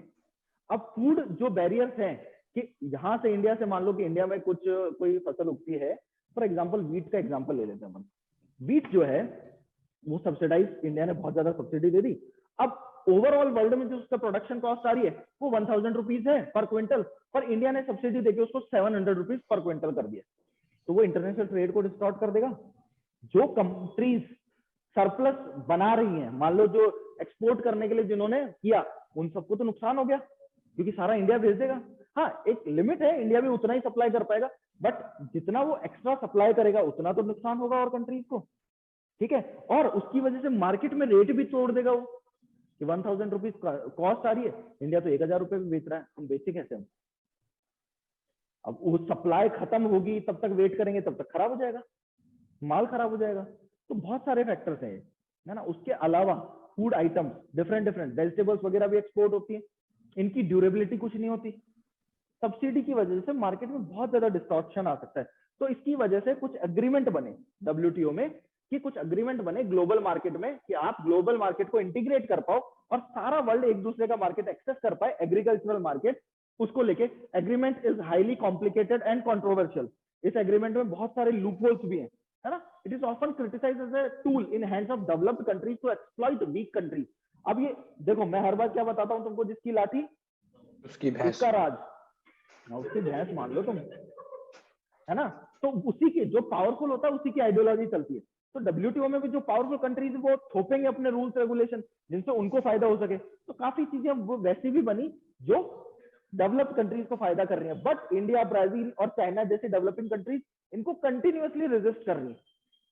अब फूड जो बैरियर्स हैं कि यहाँ से इंडिया से मान लो कि इंडिया में कुछ कोई फसल उगती है, फॉर एग्जांपल वीट का एग्जांपल ले लेते हैं अपन। वीट जो है वो सब्सिडाइज, इंडिया ने बहुत ज्यादा सब्सिडी दे दी। अब ओवरऑल वर्ल्ड में जो उसका प्रोडक्शन कॉस्ट आ रही है वो 1000 रुपीज है पर क्विंटल, पर इंडिया ने सब्सिडी देके उसको 700 रुपीज पर क्विंटल कर दिया। तो वो इंटरनेशनल ट्रेड को डिस्टॉर्ट कर देगा। जो कंट्रीज सरप्लस बना रही हैं, मान लो जो एक्सपोर्ट करने के लिए जिन्होंने किया, उन सबको तो नुकसान हो गया क्योंकि सारा इंडिया भेज देगा। हाँ, एक लिमिट है, इंडिया भी उतना ही सप्लाई कर पाएगा, बट जितना वो एक्स्ट्रा सप्लाई करेगा उतना तो नुकसान होगा और कंट्रीज को, ठीक है। और उसकी वजह से मार्केट में रेट भी तोड़ देगा वो कि 1000 रुपीज कॉस्ट आ रही है, इंडिया तो 1000 रुपए में बेच रहा है, हम बेचे कैसे हम? अब वो सप्लाई खत्म होगी, तब तक वेट करेंगे, तब तक खराब हो जाएगा, माल खराब हो जाएगा। तो बहुत सारे फैक्टर्स हैं, है ना। उसके अलावा फूड आइटम्स डिफरेंट वेजिटेबल्स वगैरह भी एक्सपोर्ट होती है, इनकी ड्यूरेबिलिटी कुछ नहीं होती। सब्सिडी की वजह से मार्केट में बहुत ज्यादा डिस्टॉर्शन आ सकता है। तो इसकी वजह से कुछ एग्रीमेंट बने WTO में, कि कुछ एग्रीमेंट बने ग्लोबल मार्केट में कि आप ग्लोबल मार्केट को इंटीग्रेट कर पाओ और सारा वर्ल्ड एक दूसरे का मार्केट एक्सेस कर पाए, एग्रीकल्चरल मार्केट, उसको लेके। Agreement is highly complicated and controversial. इस एग्रीमेंट में बहुत सारे लूपहोल्स भी हैं, है ना। It is often criticized as a tool in hands of developed countries to exploit weak countries. अब ये देखो, मैं हर बार क्या बताता हूं तुमको, जिसकी लाठी उसकी भैंस, उसका राज, ना उसकी भैंस मान लो तुम, है ना। तो उसी की जो पावरफुल होता है उसी की आइडियोलॉजी चलती है। तो WTO में भी जो पावरफुल कंट्रीज वो थोपेंगे अपने रूल्स रेगुलेशन जिनसे उनको फायदा हो सके। तो काफी चीजें वो वैसी भी बनी जो डेवलप्ड कंट्रीज को फायदा कर रही है, बट इंडिया, ब्राजील और चाइना जैसी डेवलपिंग कंट्रीज इनको कंटिन्यूअसली रेजिस्ट कर रही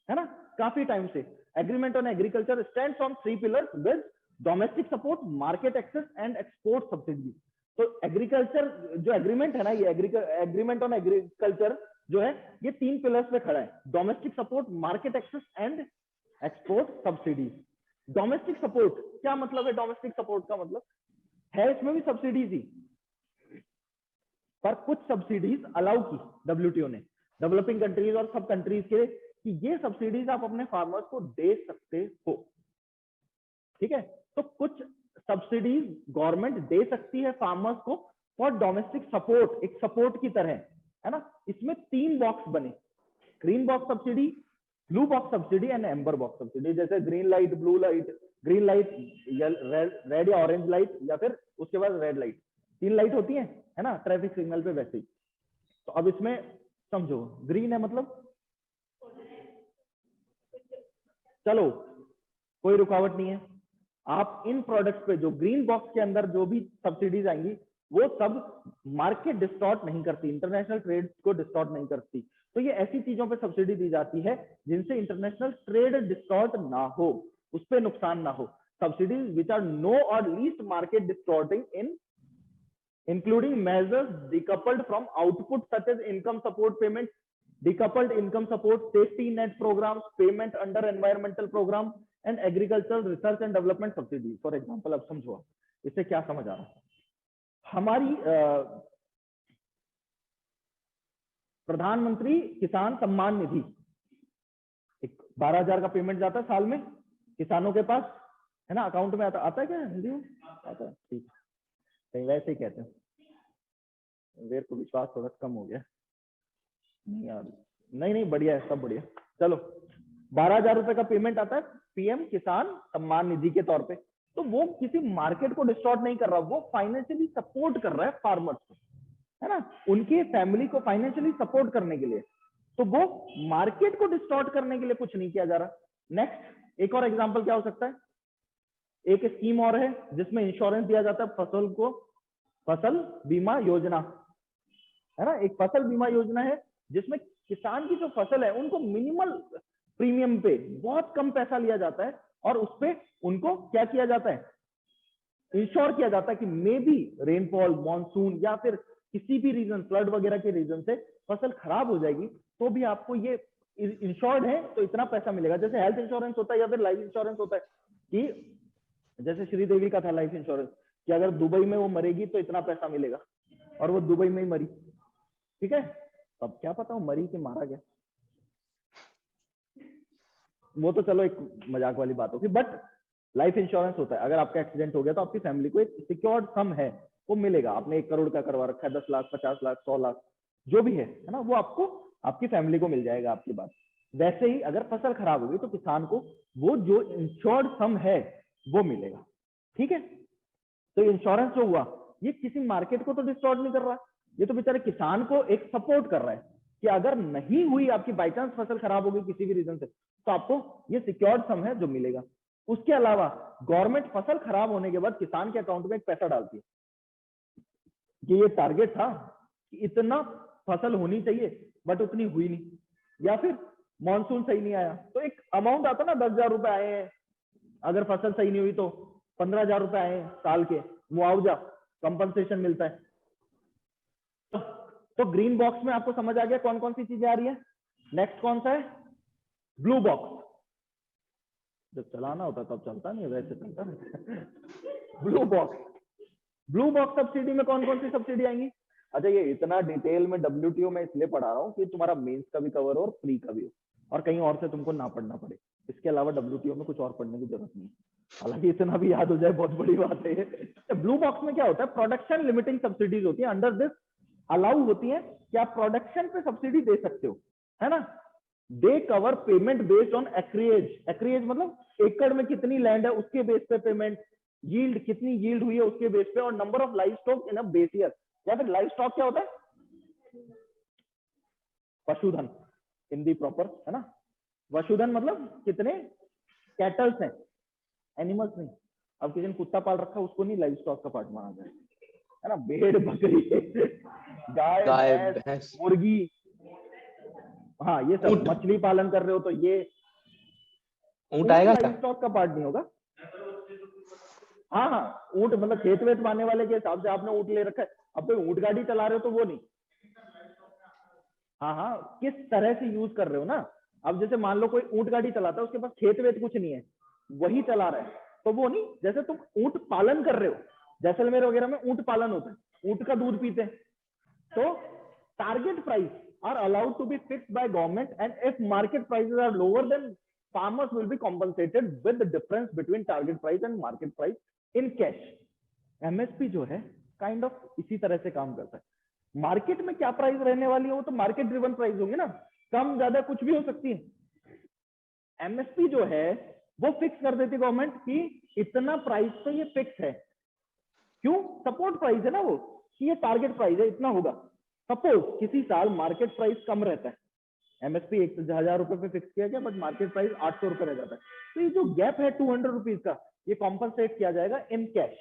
है ना, काफी टाइम से। Agreement on agriculture stands on 3 pillars with domestic support, market access and export subsidy. तो एग्रीकल्चर जो एग्रीमेंट है ना, ये एग्रीमेंट ऑन एग्रीकल्चर जो है, ये 3 पिलर्स पे खड़ा है, domestic support, market access and export subsidies. Domestic support क्या मतलब है? डोमेस्टिक सपोर्ट का मतलब है इसमें भी सब्सिडीज ही, पर कुछ सब्सिडीज अलाउ की WTO ने डेवलपिंग कंट्रीज और सब कंट्रीज के, कि ये सब्सिडीज आप अपने फार्मर्स को दे सकते हो, ठीक है। तो कुछ सब्सिडीज गवर्नमेंट दे सकती है फार्मर्स को फॉर डोमेस्टिक सपोर्ट, एक सपोर्ट की तरह, है ना। इसमें 3 बॉक्स बने, green box subsidy, blue box subsidy and amber box subsidy. जैसे green light, blue light, green light, red या ऑरेंज लाइट, या फिर उसके बाद रेड लाइट, 3 लाइट होती है ना ट्रैफिक सिग्नल पे, वैसे ही। तो अब इसमें समझो, ग्रीन है मतलब चलो कोई रुकावट नहीं है, आप इन प्रोडक्ट्स पे जो ग्रीन बॉक्स के अंदर जो भी सब्सिडीज आएंगी वो सब मार्केट डिस्टॉर्ट नहीं करती, इंटरनेशनल ट्रेड को डिस्टॉर्ट नहीं करती। तो ये ऐसी चीजों पे सब्सिडी दी जाती है जिनसे इंटरनेशनल ट्रेड डिस्टॉर्ट ना हो, उस पर नुकसान ना हो। सब्सिडीज विच आर नो और least market distorting in including measures decoupled from output such as income support payments, decoupled income support, safety net programs, payment under environmental program and agricultural research and development subsidy. For example, अब समझो इससे क्या समझ आ रहा है। हमारी प्रधानमंत्री किसान सम्मान निधि, एक 12,000 का पेमेंट जाता है साल में किसानों के पास, है ना, अकाउंट में आता है क्या हिंदी में? आता है, ठीक है, कहीं वैसे ही कहते हैं, मेरे को विश्वास थोड़ा कम हो गया। नहीं यार, नहीं बढ़िया है, सब बढ़िया। चलो, 12,000 रुपए का पेमेंट आता है PM किसान सम्मान निधि के तौर पे। तो वो किसी मार्केट को डिस्टॉर्ट नहीं कर रहा, वो फाइनेंशियली सपोर्ट कर रहा है फार्मर्स को, है ना, उनके फैमिली को फाइनेंशियली सपोर्ट करने के लिए। तो वो मार्केट को डिस्टॉर्ट करने के लिए कुछ नहीं किया जा रहा। नेक्स्ट, एक और एग्जांपल क्या हो सकता है? एक स्कीम और है जिसमें इंश्योरेंस दिया जाता है फसल को, फसल बीमा योजना, है ना। एक फसल बीमा योजना है जिसमें किसान की जो फसल है उनको मिनिमल प्रीमियम पे बहुत कम पैसा लिया जाता है और उस पे उनको क्या किया जाता है? इंश्योर किया जाता है कि मे बी रेनफॉल, मॉनसून या फिर किसी भी रीजन, फ्लड वगैरह के रीजन से फसल खराब हो जाएगी तो भी आपको ये इंश्योर्ड है तो इतना पैसा मिलेगा। जैसे हेल्थ इंश्योरेंस होता है या फिर लाइफ इंश्योरेंस होता है, कि जैसे श्रीदेवी का था लाइफ इंश्योरेंस कि अगर दुबई में वो मरेगी तो इतना पैसा मिलेगा, और वो दुबई में ही मरी, ठीक है। अब क्या पता वो मरी कि मारा गया, वो तो चलो एक मजाक वाली बात होगी, बट लाइफ इंश्योरेंस होता है, अगर आपका एक्सीडेंट हो गया तो आपकी फैमिली को एक सिक्योर्ड सम है वो मिलेगा। आपने 1 करोड़ का करवा रखा है, 10 लाख, 50 लाख, 100 लाख, जो भी है ना, वो आपको आपकी फैमिली को मिल जाएगा आपके बाद। वैसे ही अगर फसल खराब हो गई तो किसान को वो जो इंश्योर्ड सम है वो मिलेगा। ठीक है, तो इंश्योरेंस जो हुआ ये किसी मार्केट को तो डिस्टॉर्ट नहीं कर रहा, ये तो बेचारे किसान को एक सपोर्ट कर रहा है कि अगर नहीं हुई आपकी बाई चांस फसल खराब हो गई किसी भी रीजन से, तो आपको ये सिक्योर्ड सम है जो मिलेगा। उसके अलावा गवर्नमेंट फसल खराब होने के बाद किसान के अकाउंट में एक पैसा डालती है कि ये टारगेट था कि इतना फसल होनी चाहिए बट उतनी हुई नहीं, या फिर मॉनसून सही नहीं आया तो एक अमाउंट आता ना, 10,000 रुपए आए हैं, अगर फसल सही नहीं हुई तो 15,000 रुपए आए हैं साल के, मुआवजा कंपनसेशन मिलता है। तो ग्रीन बॉक्स में आपको समझ आ गया कौन कौन सी चीजें आ रही है। नेक्स्ट कौन सा है, ब्लू बॉक्स। जब चलाना होता तब चलता नहीं, वैसे चलता नहीं। Blue box, blue box subsidy में कौन कौन सी सब्सिडी आएंगी। अच्छा, ये इतना डिटेल में WTO में इसलिए पढ़ा रहा हूँ कि तुम्हारा मेंस का भी कवर हो और प्री का भी हो, और कहीं और से तुमको ना पढ़ना पड़े। इसके अलावा WTO में कुछ और पढ़ने की जरूरत नहीं है, हालांकि इतना भी याद हो जाए बहुत बड़ी बात है। ब्लू बॉक्स में क्या होता है, प्रोडक्शन लिमिटिंग सब्सिडीज होती है। अंडर दिस अलाउ होती है कि आप प्रोडक्शन पे सब्सिडी दे सकते हो, है ना। दे कवर पेमेंट बेस्ड ऑन एक्रिएज। एक्रिएज मतलब एकड़ में कितनी लैंड है उसके बेस पे पेमेंट, यील्ड कितनी यील्ड हुई है उसके बेस पे, और number of live stock in a base year. या फिर लाइव स्टॉक क्या होता है, पशुधन, हिंदी प्रॉपर है ना। पशुधन मतलब कितने कैटल्स हैं, एनिमल्स नहीं। अब किसी ने कुत्ता पाल रखा है उसको नहीं लाइव स्टॉक का पार्ट माना जाए, है ना। भेड़, बकरी, गाय, भैंस, मुर्गी, हाँ ये सब। मछली पालन कर रहे हो तो ये ऊंट आएगा, लाइव स्टॉक का पार्ट नहीं होगा। हाँ हाँ, ऊंट मतलब खेत वेत बांधने वाले के हिसाब से आपने ऊंट ले रखा है, अब तो ऊंट गाड़ी चला रहे हो तो वो नहीं। हाँ हाँ, किस तरह से यूज कर रहे हो ना। अब जैसे मान लो कोई ऊंट गाड़ी चलाता है, उसके पास खेत वेत कुछ नहीं है, वही चला रहा है, तो वो नहीं। जैसे तुम ऊंट पालन कर रहे हो, जैसलमेर वगैरह में ऊंट पालन होता है, ऊंट का दूध पीते हैं, तो target price are allowed to be fixed by government, and if market prices are lower than farmers will be compensated with the difference between target price and market price in cash. MSP जो है kind of इसी तरह से काम करता है। Market में क्या प्राइस रहने वाली है वो तो मार्केट ड्रिवन प्राइस होंगे ना, कम ज्यादा कुछ भी हो सकती है। MSP जो है वो फिक्स कर देती गवर्नमेंट कि इतना प्राइस तो ये फिक्स है। क्यों, सपोर्ट प्राइस है ना वो, कि ये टारगेट प्राइस है, इतना होगा। सपोज किसी साल मार्केट प्राइस कम रहता है, MSP 1,000 रुपए पे फिक्स किया गया, बट मार्केट प्राइस 800 रुपए रह जाता है, तो ये जो गैप है 200 रुपीज का, ये कॉम्पनसेट किया जाएगा इन कैश।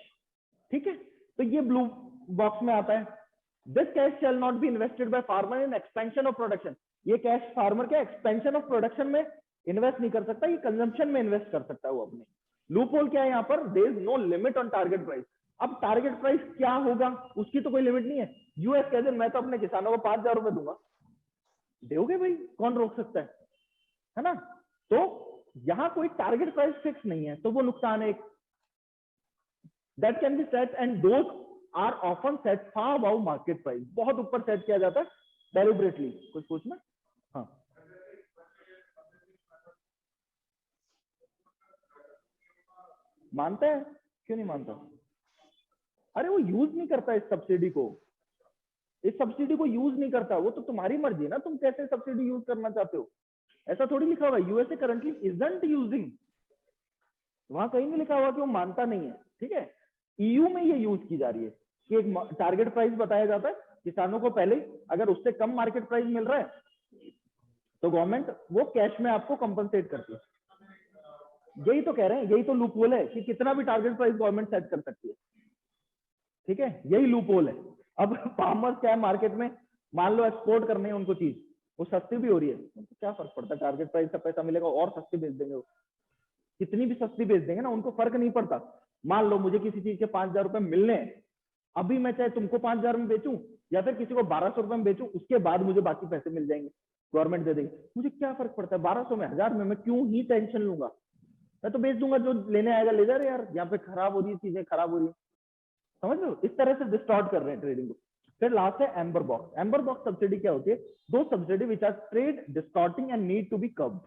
ठीक है, तो ये ब्लू बॉक्स में आता है। This cash shall not be invested by farmer in expansion of production. ये कैश फार्मर के एक्सपेंशन ऑफ प्रोडक्शन में इन्वेस्ट नहीं कर सकता, ये कंजम्पशन में इन्वेस्ट कर सकता है वो अपने। लूप होल क्या है यहाँ पर, there is no limit on target price. अब टारगेट प्राइस क्या होगा उसकी तो कोई लिमिट नहीं है। यूएस कहते मैं तो अपने किसानों को 5,000 रुपए दूंगा, दोगे भाई, कौन रोक सकता है ना। तो यहां कोई टारगेट प्राइस फिक्स नहीं है, तो वो नुकसान है। That can be set and those are often set far above market price. बहुत ऊपर सेट किया जाता है डेलिबरेटली। कुछ पूछना, हाँ। मानता है, क्यों नहीं मानता। अरे वो यूज नहीं करता इस सब्सिडी को, इस सब्सिडी को यूज नहीं करता। वो तो तुम्हारी मर्जी है ना, तुम कैसे सब्सिडी यूज करना चाहते हो। ऐसा थोड़ी लिखा हुआ है यूएसए करंटली इजंट यूजिंग, वहां कहीं नहीं लिखा हुआ कि वो मानता नहीं है। ठीक है, EU में ये यूज की जा रही है कि एक टारगेट प्राइस बताया जाता है किसानों को पहले, अगर उससे कम मार्केट प्राइस मिल रहा है तो गवर्नमेंट वो कैश में आपको कंपनसेट करती है। यही तो कह रहे हैं, यही तो लूप होल है कि कितना भी टारगेट प्राइस गवर्नमेंट सेट कर सकती है। ठीक है, यही लूप होल है। अब फार्मर्स क्या है, मार्केट में मान लो एक्सपोर्ट करने हैं उनको चीज, वो सस्ती भी हो रही है, उनको क्या फर्क पड़ता है, टारगेट प्राइस का पैसा मिलेगा और सस्ती बेच देंगे। कितनी भी सस्ती बेच देंगे ना, उनको फर्क नहीं पड़ता। मान लो मुझे किसी चीज के 5,000 रुपए मिलने हैं, अभी मैं चाहे तुमको 5,000 में बेचूं या फिर किसी को 1,200 रुपए में बेचूं, उसके बाद मुझे बाकी पैसे मिल जाएंगे, गवर्नमेंट दे देगी। मुझे क्या फर्क पड़ता है 1200 में, 1000 में, मैं क्यों ही टेंशन लूंगा। मैं तो बेच दूंगा, जो लेने आएगा ले जा रहे यार, यहाँ पे खराब हो रही है, चीजें खराब हो रही है। समझ लो, इस तरह से डिस्टॉर्ट कर रहे हैं ट्रेडिंग को। फिर लास्ट है amber box. Amber box subsidy क्या होती है, those subsidy which are trade distorting and need to be curbed,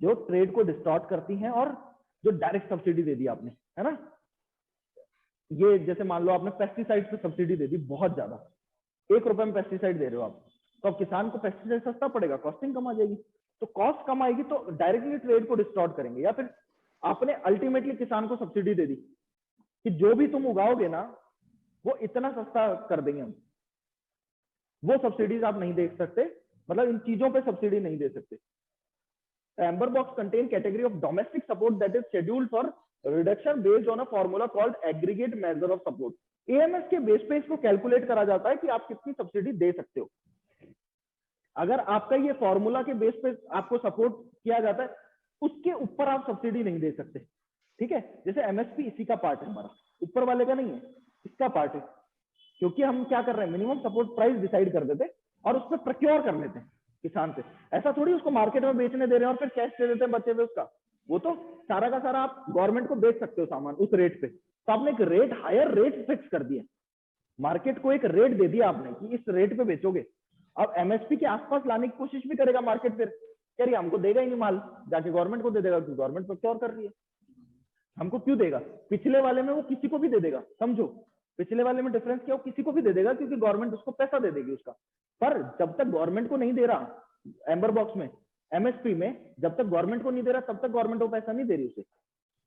जो ट्रेड को डिस्टॉर्ट करती हैं और जो डायरेक्ट सब्सिडी दे दी आपने, है ना। ये जैसे मान लो आपने पेस्टिसाइड पे सब्सिडी दे दी बहुत ज्यादा, 1 रुपए में पेस्टिसाइड दे रहे हो आप, तो अब किसान को पेस्टिसाइड सस्ता पड़ेगा, कॉस्टिंग कम आ जाएगी, तो कॉस्ट कम आएगी तो डायरेक्टली ट्रेड को डिस्टॉर्ट करेंगे। या फिर आपने अल्टीमेटली किसान को सब्सिडी दे दी कि जो भी तुम उगाओगे ना वो इतना सस्ता कर देंगे हम, वो सब्सिडीज आप नहीं दे सकते, मतलब इन चीजों पे सब्सिडी नहीं दे सकते। Amber box contain category of domestic support that is scheduled for reduction based on a formula called aggregate measure of support. AMS के बेस पे इसको कैलकुलेट करा जाता है कि आप कितनी सब्सिडी दे सकते हो। अगर आपका ये फॉर्मूला के बेस पे आपको सपोर्ट किया जाता है, उसके ऊपर आप सब्सिडी नहीं दे सकते, ठीक है। जैसे एमएसपी इसी का पार्ट है हमारा, ऊपर वाले का नहीं है, इसका पार्ट है, क्योंकि हम क्या कर रहे हैं, मिनिमम सपोर्ट प्राइस डिसाइड कर देते और उस पर प्रोक्योर कर लेते हैं किसान से। ऐसा थोड़ी उसको मार्केट में बेचने दे रहे हैं और फिर कैश दे देते हैं बचे हुए उसका, वो तो सारा का सारा आप गवर्नमेंट को बेच सकते हो सामान उस रेट पे। तो आपने एक रेट, हायर रेट फिक्स कर दिया, मार्केट को एक रेट दे दिया आपने कि इस रेट पे बेचोगे। अब एमएसपी के आसपास लाने की कोशिश भी करेगा मार्केट, फिर कह रही हमको देगा ही नहीं माल, जाके गवर्नमेंट को दे देगा क्योंकि गवर्नमेंट प्रोक्योर कर रही है। हमको क्यों देगा, पिछले वाले में वो किसी को भी दे देगा, समझो पिछले वाले में डिफरेंस क्या, वो किसी को भी दे देगा क्योंकि गवर्नमेंट उसको पैसा दे देगी उसका। पर जब तक गवर्नमेंट को नहीं दे रहा एम्बर बॉक्स में, एमएसपी में, जब तक गवर्नमेंट को नहीं दे रहा तब तक गवर्नमेंट वो पैसा नहीं दे रही उसे।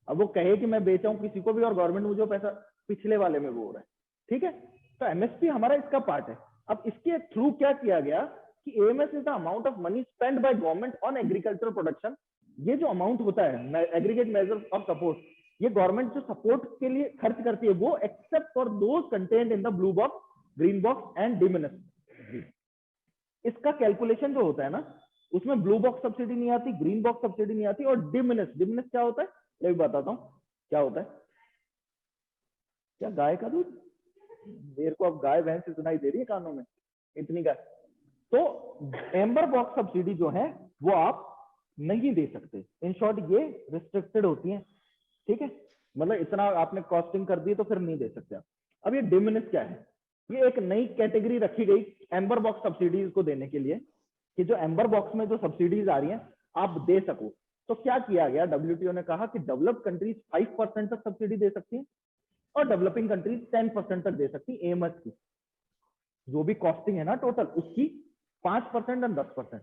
अब वो कहे कि मैं बेचा हूं किसी को भी और गवर्नमेंट मुझे पैसा पिछले वाले में वो हो रहा है, ठीक है। तो एमएसपी हमारा इसका पार्ट है। अब इसके थ्रू क्या किया गया कि AMS is the amount of money spend by government on agricultural production. ये जो अमाउंट होता है एग्रीगेट मेजर ऑफ सपोर्ट, ये गवर्नमेंट जो सपोर्ट के लिए खर्च करती है वो except for those content in the blue box, green box and diminish. इसका कैलकुलेशन जो होता है ना, उसमें ब्लू बॉक्स सब्सिडी नहीं आती, ग्रीन बॉक्स सब्सिडी नहीं आती, और डिमिनिश, डिमिनिश क्या होता है मैं भी बताता हूँ क्या होता है। क्या गाय का दूध, मेरे को अब गाय भैंस से सुनाई दे रही है कानों में इतनी गाय। तो एम्बर बॉक्स सब्सिडी जो है वो आप नहीं दे सकते, इन शॉर्ट ये रिस्ट्रिक्टेड होती है, ठीक है। मतलब इतना आपने कॉस्टिंग कर दी तो फिर नहीं दे सकते आप। अब ये डिमिनिश क्या है, ये एक नई कैटेगरी रखी गई एम्बर बॉक्स सब्सिडीज को देने के लिए कि जो एम्बर बॉक्स में जो सब्सिडीज आ रही हैं आप दे सको। तो क्या किया गया, डब्ल्यूटीओ ने कहा कि डेवलप्ड कंट्रीज 5% तक सब्सिडी दे सकती है और डेवलपिंग कंट्रीज 10% तक दे सकती है एएमएस की। जो भी कॉस्टिंग है ना टोटल उसकी 5% और 10%।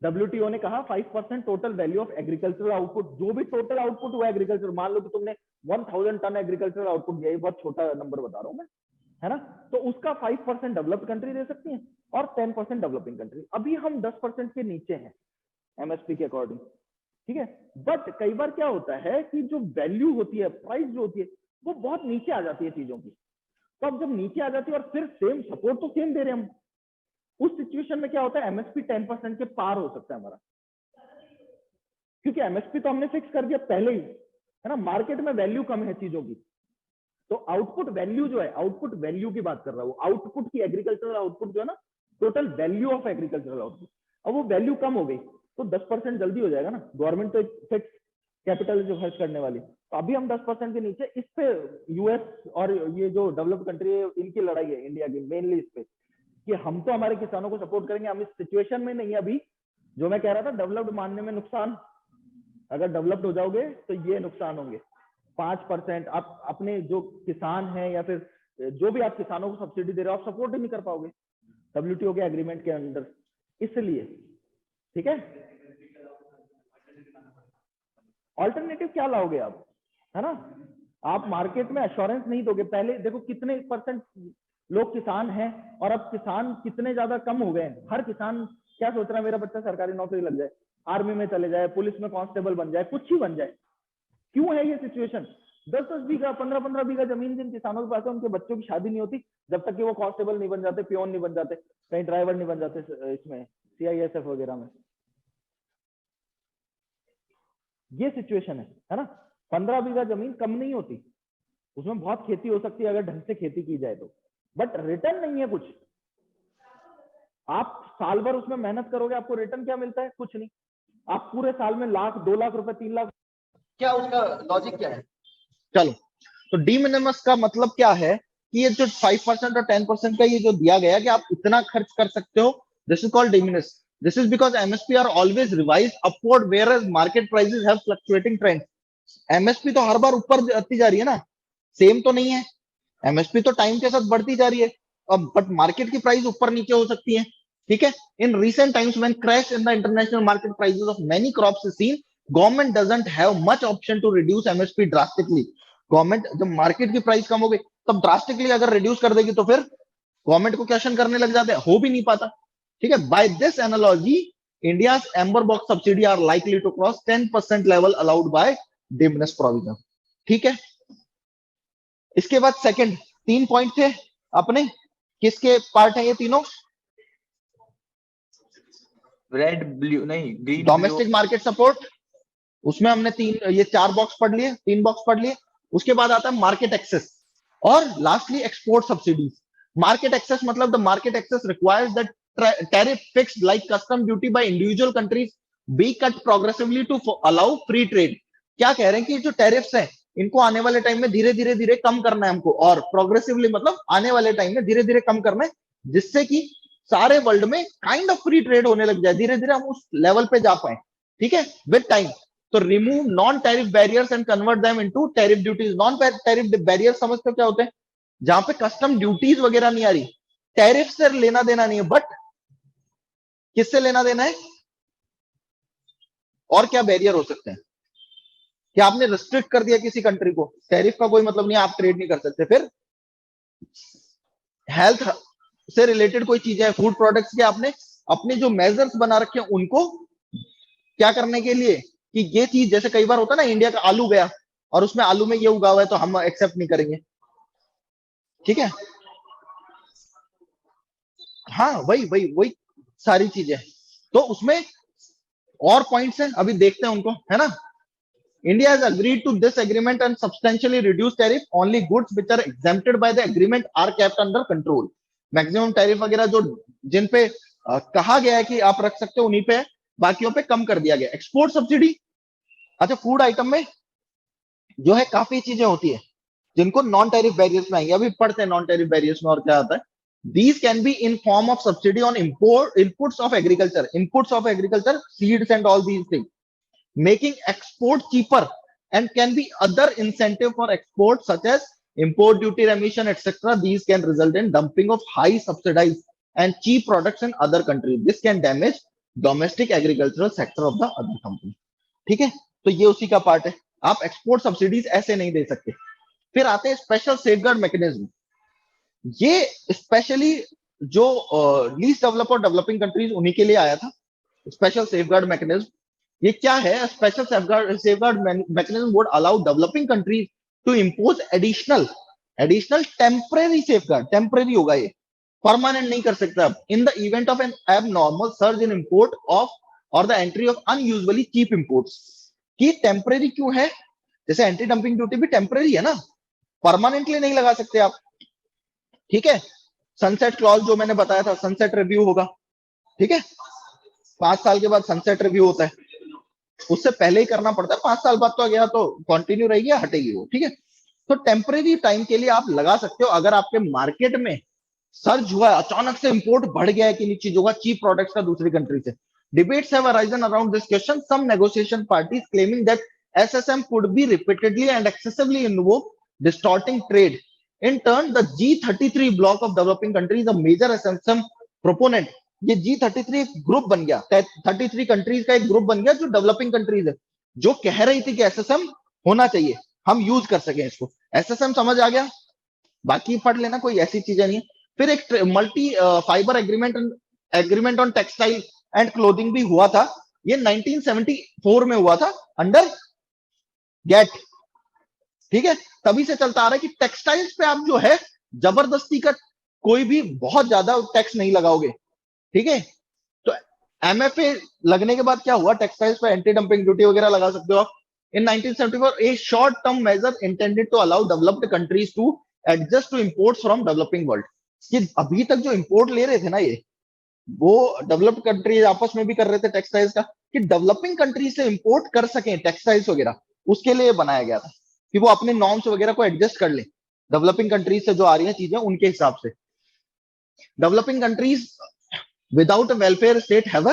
डब्ल्यूटीओ ने कहा 5% total value of agricultural output, जो भी टोटल आउटपुट हुआ एग्रीकल्चर, मान लो कि तुमने 1000 टन एग्रीकल्चरल आउटपुट दिया, बहुत छोटा नंबर बता रहा हूं मैं, है ना। तो उसका 5% डेवलप्ड कंट्री दे सकती है और 10% डेवलपिंग कंट्री। अभी हम 10% के नीचे हैं एमएसपी के अकॉर्डिंग, ठीक है। बट कई बार क्या होता है कि जो वैल्यू होती है, प्राइस जो होती है वो बहुत नीचे आ जाती है चीजों की। तो अब जब नीचे आ जाती है और फिर सेम सपोर्ट तो सेम दे रहे हैं हम, उस सिचुएशन में क्या होता है, एमएसपी 10% के पार हो सकता है हमारा, क्योंकि एमएसपी तो हमने फिक्स कर दिया पहले ही, है ना। मार्केट में वैल्यू कम है चीजों की, तो आउटपुट वैल्यू जो है, आउटपुट वैल्यू की बात कर रहा हूं, आउटपुट की एग्रीकल्चरल आउटपुट जो है ना, total value of agricultural output, अब वो वैल्यू कम हो गई तो 10% जल्दी हो जाएगा ना। गवर्नमेंट तो फिक्स कैपिटल जो खर्च करने वाली, तो अभी हम 10% के नीचे। इस पे यूएस और ये जो डेवलप्ड कंट्री है इनकी लड़ाई है इंडिया की, मेनली इस पे कि हम तो हमारे किसानों को सपोर्ट करेंगे। हम इस सिचुएशन में नहीं अभी, जो मैं कह रहा था डेवलप्ड मानने में नुकसान, अगर डेवलप्ड हो जाओगे तो ये नुकसान होंगे। 5% आप अपने जो किसान हैं या फिर जो भी आप किसानों को सब्सिडी दे रहे हो आप सपोर्ट ही नहीं कर पाओगे डब्ल्यूटीओ के एग्रीमेंट के अंदर, इसलिए, ठीक है। ऑल्टरनेटिव क्या लाओगे आप, है ना। आप मार्केट में एश्योरेंस नहीं दोगे। पहले देखो कितने परसेंट लोग किसान हैं और अब किसान कितने ज्यादा कम हो गए हैं। हर किसान क्या सोच रहा है, मेरा बच्चा सरकारी नौकरी लग जाए, आर्मी में चले जाए, पुलिस में कांस्टेबल बन जाए, कुछ ही बन जाए। क्यों है ये सिचुएशन, 10-10 बीघा 15-15 बीघा जमीन जिन किसानों के पास है उनके बच्चों की शादी नहीं होती जब तक कि वो कांस्टेबल नहीं बन जाते, पियोन नहीं बन जाते, कहीं ड्राइवर नहीं बन जाते इसमें सीआईएसएफ वगैरह में। ये सिचुएशन है ना। 15 बीघा जमीन कम नहीं होती, उसमें बहुत खेती हो सकती है अगर ढंग से खेती की जाए तो, बट रिटर्न नहीं है कुछ। आप साल भर उसमें मेहनत करोगे, आपको रिटर्न क्या मिलता है, कुछ नहीं। आप पूरे साल में लाख, 2 लाख रुपए, 3 लाख, क्या उसका लॉजिक क्या है। चलो, तो डी मिनिमस का मतलब क्या है कि ये जो 5% और 10% का ये जो दिया गया कि आप इतना खर्च कर सकते हो, this is called D minimus. This is because MSP are always revised upward, whereas market prices have fluctuating trends. MSP तो हर बार ऊपर आती जा रही है ना, सेम तो नहीं है। एमएसपी तो टाइम के साथ बढ़ती जा रही है, अब बट मार्केट की प्राइस ऊपर नीचे हो सकती है। ठीक है, इन recent times when crash in the international market prices of many crops is seen, government doesn't have much option to reduce MSP drastically. Government जब मार्केट की प्राइस कम हो गई तब ड्रास्टिकली अगर रिड्यूस कर देगी तो फिर गवर्नमेंट को क्वेश्चन करने लग जाते हैं, हो भी नहीं पाता। ठीक है, by this analogy India's amber box subsidy are likely to cross 10% level allowed by de minimis provision. ठीक है, इसके बाद सेकंड 3 पॉइंट थे अपने, किसके पार्ट है ये तीनों? रेड ब्लू नहीं ग्रीन डोमेस्टिक मार्केट सपोर्ट, उसमें हमने ये 4 बॉक्स पढ़ लिए, 3 बॉक्स पढ़ लिए। उसके बाद आता है मार्केट एक्सेस और lastly export subsidies. Market access मतलब the market access requires that tariff fixed like custom duty by individual countries be cut progressively to allow free trade। क्या कह रहे हैं कि जो टैरिफ्स हैं इनको आने वाले टाइम में धीरे धीरे धीरे कम करना है हमको, और प्रोग्रेसिवली मतलब आने वाले टाइम में धीरे धीरे कम करना है, जिससे कि सारे वर्ल्ड में काइंड ऑफ फ्री ट्रेड होने लग जाए, धीरे धीरे हम उस लेवल पे जा पाए। ठीक है, विद टाइम। तो remove non tariff barriers and convert them into tariff duties. Non tariff barrier समझते हो क्या होते हैं? जहां पे कस्टम ड्यूटीज वगैरह नहीं आ रही, टैरिफ से लेना देना नहीं है, बट किससे लेना देना है? और क्या बैरियर हो सकते हैं कि आपने रिस्ट्रिक्ट कर दिया किसी कंट्री को, टैरिफ का कोई मतलब नहीं, आप ट्रेड नहीं कर सकते। फिर हेल्थ से रिलेटेड कोई चीजें है, फूड प्रोडक्ट्स के आपने अपने जो मेजर्स बना रखे हैं उनको क्या करने के लिए कि ये चीज, जैसे कई बार होता है ना, इंडिया का आलू गया और उसमें आलू में ये उगा हुआ है तो हम एक्सेप्ट नहीं करेंगे। ठीक है, हाँ वही वही वही सारी चीजें, तो उसमें और पॉइंट्स हैं, अभी देखते हैं उनको, है ना। India has agreed to this agreement and substantially reduced tariff. Only goods which are exempted by the agreement are kept under control. Maximum tariff वगैरह जो जिन पे कहा गया है कि आप रख सकते हो उन्हीं पे, बाकियों पे कम कर दिया गया। एक्सपोर्ट सब्सिडी, अच्छा फूड आइटम में जो है काफी चीजें होती है जिनको नॉन टैरिफ बैरियर्स में आएंगे, अभी पढ़ते हैं नॉन टैरिफ बैरियर्स में और क्या आता है। These can be in form of subsidy on import inputs of agriculture, seeds and all these things, making export cheaper, and can be other incentive for export such as import duty remission, etc. These can result in dumping of high subsidized and cheap products in other countries. This can damage domestic agricultural sector of the other company। ठीक है, तो ये उसी का part है, आप export subsidies ऐसे नहीं दे सकते। फिर आते हैं स्पेशल सेफगार्ड मैकेनिज्म। ये स्पेशली जो लीस्ट डेवलप और डेवलपिंग कंट्रीज उन्हीं के लिए आया था स्पेशल सेफगार्ड मैकेनिज्म। ये क्या है? Special safeguard mechanism would allow developing countries to impose additional temporary safeguard. Temporary होगा ये, परमानेंट नहीं कर सकता आप। In the event of an abnormal surge in import of or the entry of unusually cheap imports. की temporary क्यों है? जैसे एंटी डंपिंग ड्यूटी भी टेम्परेरी है ना, परमानेंटली नहीं लगा सकते आप। ठीक है, सनसेट क्लॉज जो मैंने बताया था, सनसेट रिव्यू होगा। ठीक है, 5 साल के बाद सनसेट रिव्यू होता है, उससे पहले ही करना पड़ता है। 5 साल बाद तो गया तो कंटिन्यू रहेगी, हटेगी वो। ठीक है, तो टेम्परेरी टाइम के लिए आप लगा सकते हो। अगर आपके मार्केट में सर्ज हुआ है, अचानक से इंपोर्ट बढ़ गया है कि चीजों का, चीप प्रोडक्ट्स का दूसरी कंट्री से, debates have arisen around this question. Some negotiation parties claiming that SSM could be repeatedly and excessively invoked, distorting trade. In turn, the G33 bloc of developing countries, a major SSM proponent, ये G33 group बन गया, 33 countries का एक group बन गया जो developing countries है, जो कह रही थी कि एसएसएम होना चाहिए, हम यूज कर सके इसको। एसएसएम समझ आ गया, बाकी पढ़ लेना, कोई ऐसी चीजें नहीं है। फिर एक multi fibre agreement on textile and clothing भी हुआ था, ये 1974 में हुआ था अंडर गेट। ठीक है, तभी से चलता आ रहा है कि टेक्सटाइल्स पे आप जो है जबरदस्ती का कोई भी बहुत ज्यादा टैक्स नहीं लगाओगे। ठीक है, तो एमएफए लगने के बाद क्या हुआ, टेक्सटाइल्स पे एंटी डंपिंग ड्यूटी वगैरह लगा सकते हो आप। In 1974 a short term measure intended to allow developed countries to adjust to imports from developing world. कि अभी तक जो इंपोर्ट ले रहे थे ना, ये वो डेवलप्ड कंट्रीज आपस में भी कर रहे थे टेक्सटाइल्स का, कि डेवलपिंग कंट्रीज से इंपोर्ट कर सकें टेक्सटाइल्स वगैरह, उसके लिए बनाया गया था कि वो अपने नॉर्म्स वगैरह को एडजस्ट कर ले डेवलपिंग कंट्रीज से जो आ रही है चीजें उनके हिसाब से। Developing countries without a welfare state have